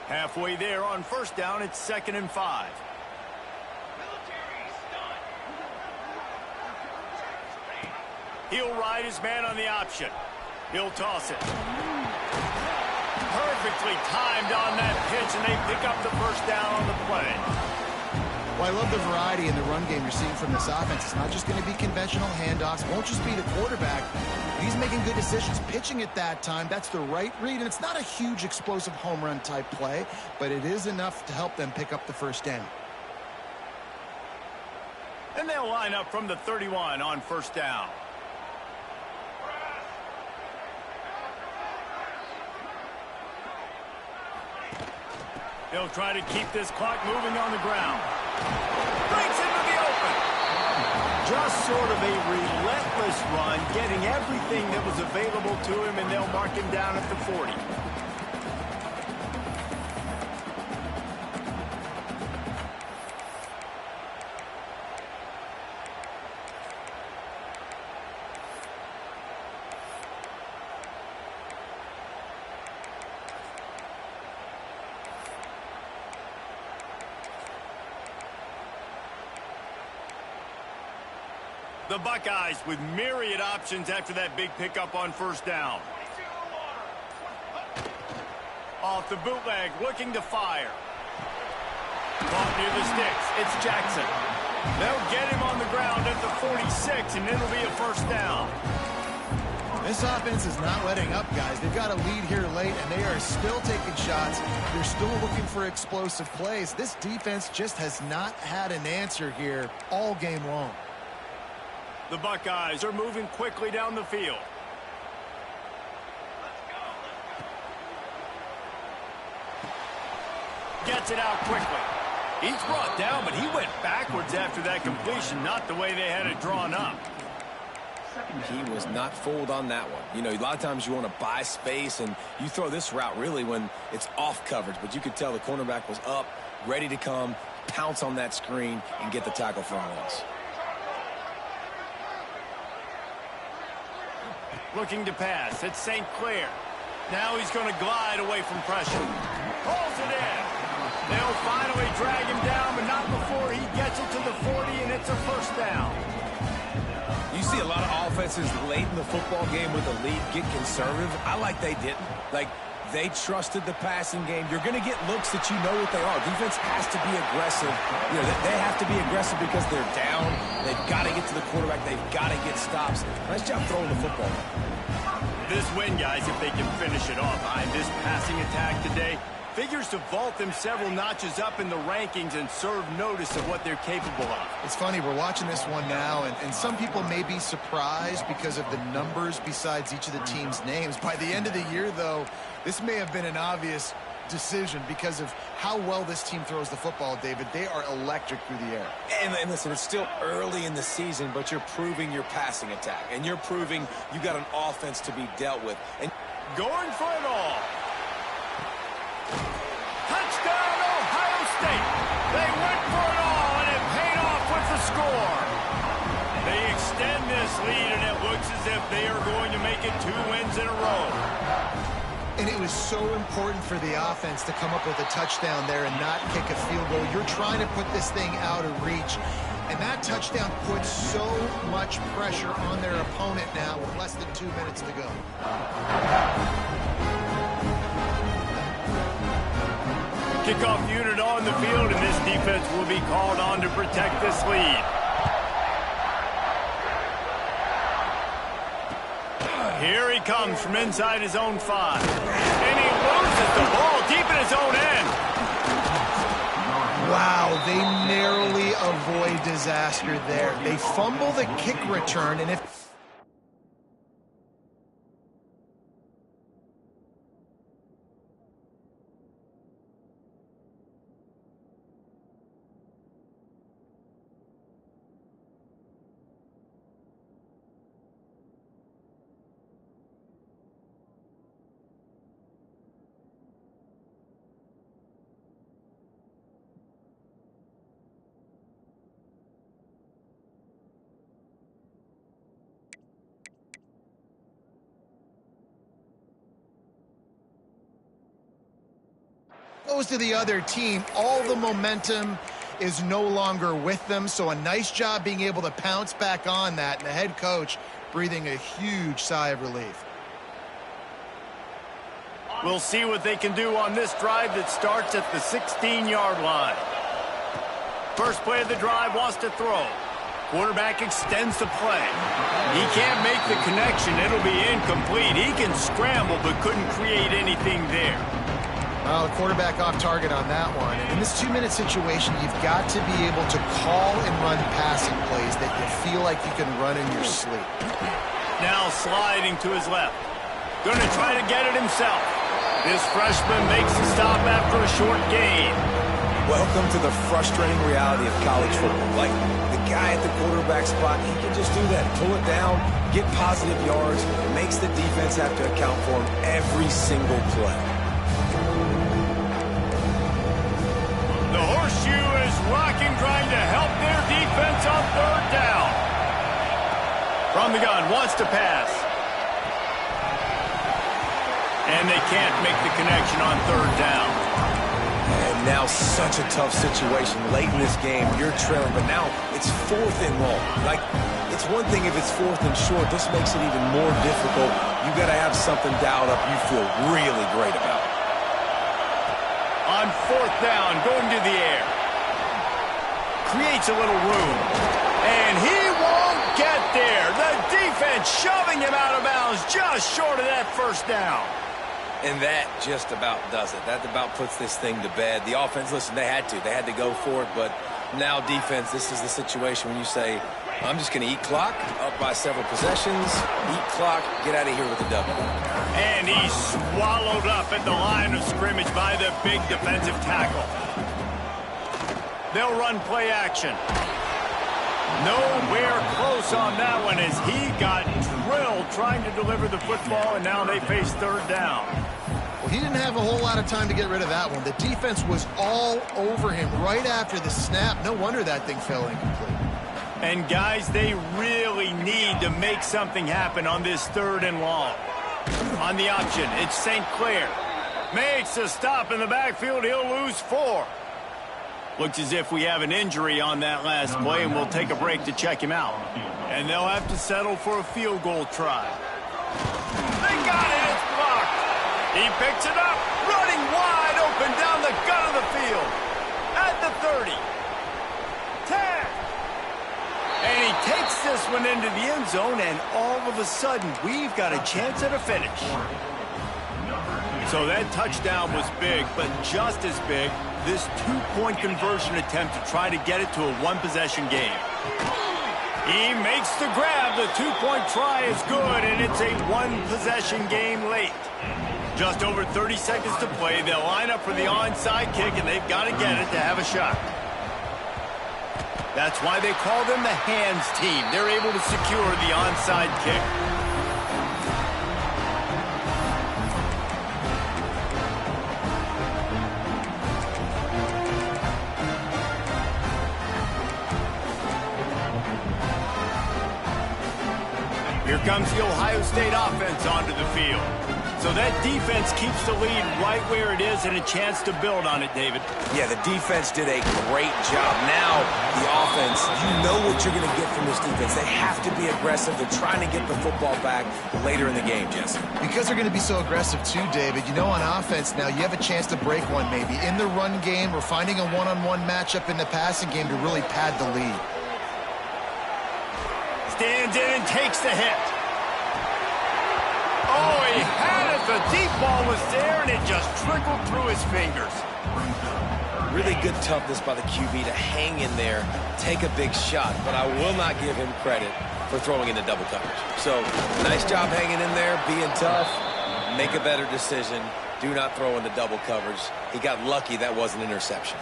[SPEAKER 1] Halfway there on 1st down, it's 2nd and 5. He'll ride his man on the option. He'll toss it. Perfectly timed on that pitch, and they pick up the 1st down on the play.
[SPEAKER 3] Well, I love the variety in the run game you're seeing from this offense. It's not just going to be conventional handoffs. It won't just be the quarterback. He's making good decisions, pitching at that time. That's the right read, and it's not a huge explosive home run type play, but it is enough to help them pick up the 1st down.
[SPEAKER 1] And they'll line up from the 31 on 1st down. He'll try to keep this clock moving on the ground. Breaks into the open. Just sort of a relentless run, getting everything that was available to him, and they'll mark him down at the 40. The Buckeyes with myriad options after that big pickup on first down. Off the bootleg, looking to fire. Caught near the sticks. It's Jackson. They'll get him on the ground at the 46, and it'll be a first down.
[SPEAKER 3] This offense is not letting up, guys. They've got a lead here late, and they are still taking shots. They're still looking for explosive plays. This defense just has not had an answer here all game long.
[SPEAKER 1] The Buckeyes are moving quickly down the field. Gets it out quickly. He's brought down, but he went backwards after that completion, not the way they had it drawn up.
[SPEAKER 2] He was not fooled on that one. You know, a lot of times you want to buy space, and you throw this route really when it's off coverage. But you could tell the cornerback was up, ready to come, pounce on that screen, and get the tackle for a loss.
[SPEAKER 1] Looking to pass. It's St. Clair. Now he's going to glide away from pressure. Pulls it in. They'll finally drag him down, but not before he gets it to the 40, and it's a first down.
[SPEAKER 2] You see a lot of offenses late in the football game with a lead get conservative. I like they didn't. Like, they trusted the passing game. You're going to get looks that you know what they are. Defense has to be aggressive. You know, they have to be aggressive because they're down. They've got to get to the quarterback. They've got to get stops. Nice job throwing the football.
[SPEAKER 1] This win, guys, if they can finish it off behind this passing attack today, figures to vault them several notches up in the rankings and serve notice of what they're capable of.
[SPEAKER 3] It's funny, we're watching this one now, and some people may be surprised because of the numbers besides each of the team's names. By the end of the year, though, this may have been an obvious decision because of how well this team throws the football, David. They are electric through the air.
[SPEAKER 2] And listen, it's still early in the season, but you're proving your passing attack, and you're proving you got an offense to be dealt with. And
[SPEAKER 1] going for it all. Touchdown, Ohio State. They went for it all, and it paid off with the score. They extend this lead, and it looks as if they are going to make it 2 wins in a row.
[SPEAKER 3] And it was so important for the offense to come up with a touchdown there and not kick a field goal. You're trying to put this thing out of reach, and that touchdown puts so much pressure on their opponent now with less than 2 minutes to go.
[SPEAKER 1] Kickoff unit on the field, and this defense will be called on to protect this lead. Here he comes from inside his own 5. And he loses the ball deep in his own end.
[SPEAKER 3] Wow, they narrowly avoid disaster there. They fumble the kick return, and if... goes to the other team, all the momentum is no longer with them, so a nice job being able to pounce back on that, and the head coach breathing a huge sigh of relief.
[SPEAKER 1] We'll see what they can do on this drive that starts at the 16-yard line. First play of the drive, wants to throw. Quarterback extends the play. He can't make the connection. It'll be incomplete. He can scramble but couldn't create anything there.
[SPEAKER 3] Well, the quarterback off target on that one. And in this 2-minute situation, you've got to be able to call and run passing plays that you feel like you can run in your sleep.
[SPEAKER 1] Now sliding to his left. Going to try to get it himself. This freshman makes the stop after a short gain.
[SPEAKER 2] welcome to the frustrating reality of college football. Like, the guy at the quarterback spot, he can just do that. Pull it down, get positive yards, makes the defense have to account for him every single play.
[SPEAKER 1] The horseshoe is rocking, trying to help their defense on third down. From the gun, wants to pass. And they can't make the connection on third down.
[SPEAKER 2] And now such a tough situation late in this game. You're trailing, but now it's 4th and long. Like, It's one thing if it's 4th and short. This makes it even more difficult. You got to have something dialed up you feel really great about.
[SPEAKER 1] On 4th down, going to the air. Creates a little room. And he won't get there. The defense shoving him out of bounds just short of that 1st down.
[SPEAKER 2] And that just about does it. That about puts this thing to bed. The offense, listen, they had to go for it, but now defense, this is the situation when you say, I'm just going to eat clock, up by several possessions, eat clock, get out of here with a W.
[SPEAKER 1] And he's swallowed up at the line of scrimmage by the big defensive tackle. They'll run play action. Nowhere close on that one as he got drilled trying to deliver the football, and now they face 3rd down.
[SPEAKER 3] Well, he didn't have a whole lot of time to get rid of that one. The defense was all over him right after the snap. No wonder that thing fell incomplete.
[SPEAKER 1] And, guys, they really need to make something happen on this 3rd and long. On the option, it's St. Clair. Makes a stop in the backfield. He'll lose 4. Looks as if we have an injury on that last play, and we'll take a break to check him out. And they'll have to settle for a field goal try. They got it. It's blocked. He picks it up, running wide open down the gut of the field. At the 30. 10. And he takes this one into the end zone, and all of a sudden, we've got a chance at a finish. So that touchdown was big, but just as big, this 2-point conversion attempt to try to get it to a 1-possession game. He makes the grab. The 2-point try is good, and it's a 1-possession game late. Just over 30 seconds to play. They'll line up for the onside kick, and they've got to get it to have a shot. That's why they call them the hands team. They're able to secure the onside kick. Here comes the Ohio State offense onto the field. So that defense keeps the lead right where it is and a chance to build on it, David.
[SPEAKER 2] Yeah, the defense did a great job. Now, the offense, you know what you're going to get from this defense. They have to be aggressive. They're trying to get the football back later in the game, Jesse.
[SPEAKER 3] Because they're going to be so aggressive too, David. You know, on offense now, you have a chance to break one maybe. In the run game or finding a one-on-one matchup in the passing game to really pad the lead.
[SPEAKER 1] Stands in and takes the hit. Oh, he had it. The deep ball was there, and it just trickled through his fingers.
[SPEAKER 2] Really good toughness by the QB to hang in there, take a big shot, but I will not give him credit for throwing into double coverage. So, nice job hanging in there, being tough, make a better decision. Do not throw into double coverage. He got lucky that was an interception.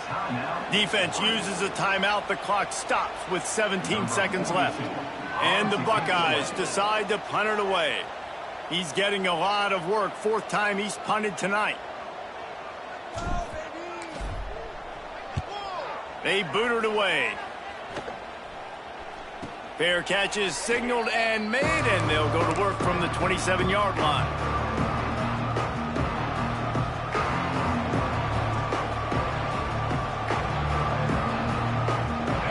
[SPEAKER 1] Defense uses a timeout. The clock stops with 17 seconds left. And the Buckeyes decide to punt it away. He's getting a lot of work. 4th time he's punted tonight. They boot it away. Fair catch is signaled and made, and they'll go to work from the 27-yard line.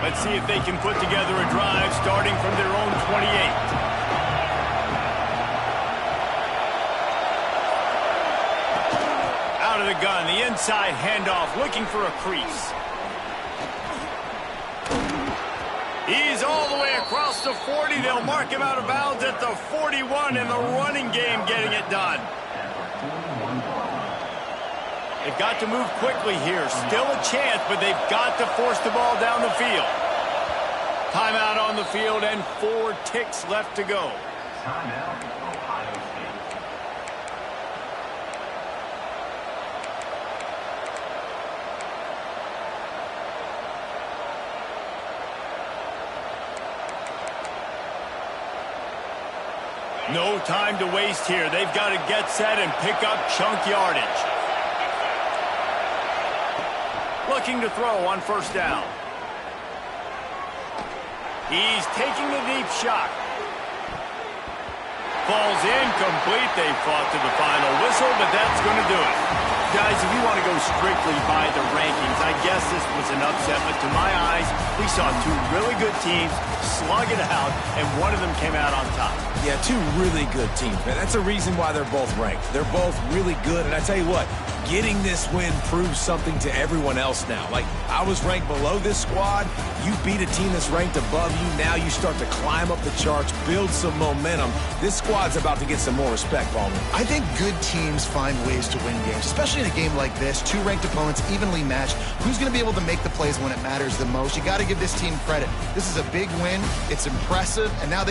[SPEAKER 1] Let's see if they can put together a drive starting from their own 28. Out of the gun, the inside handoff, looking for a crease. He's all the way across the 40. They'll mark him out of bounds at the 41 in the running game, getting it done. They've got to move quickly here. Still a chance, but they've got to force the ball down the field. Timeout on the field and 4 ticks left to go.
[SPEAKER 4] Timeout, Ohio State.
[SPEAKER 1] No time to waste here. They've got to get set and pick up chunk yardage. Looking to throw on 1st down. He's taking a deep shot. Falls incomplete. They fought to the final whistle, but that's going to do it. Guys, if you want to go strictly by the rankings, I guess this was an upset, but to my eyes, we saw two really good teams slug it out, and one of them came out on top.
[SPEAKER 2] Yeah, two really good teams, man. That's a reason why they're both ranked. They're both really good, and I tell you what, getting this win proves something to everyone else now. Like, I was ranked below this squad. You beat a team that's ranked above you. Now you start to climb up the charts, build some momentum. This squad's about to get some more respect, Ballman.
[SPEAKER 3] I think good teams find ways to win games, especially in a game like this. Two ranked opponents, evenly matched. Who's going to be able to make the plays when it matters the most? You got to give this team credit. This is a big win. It's impressive, and now they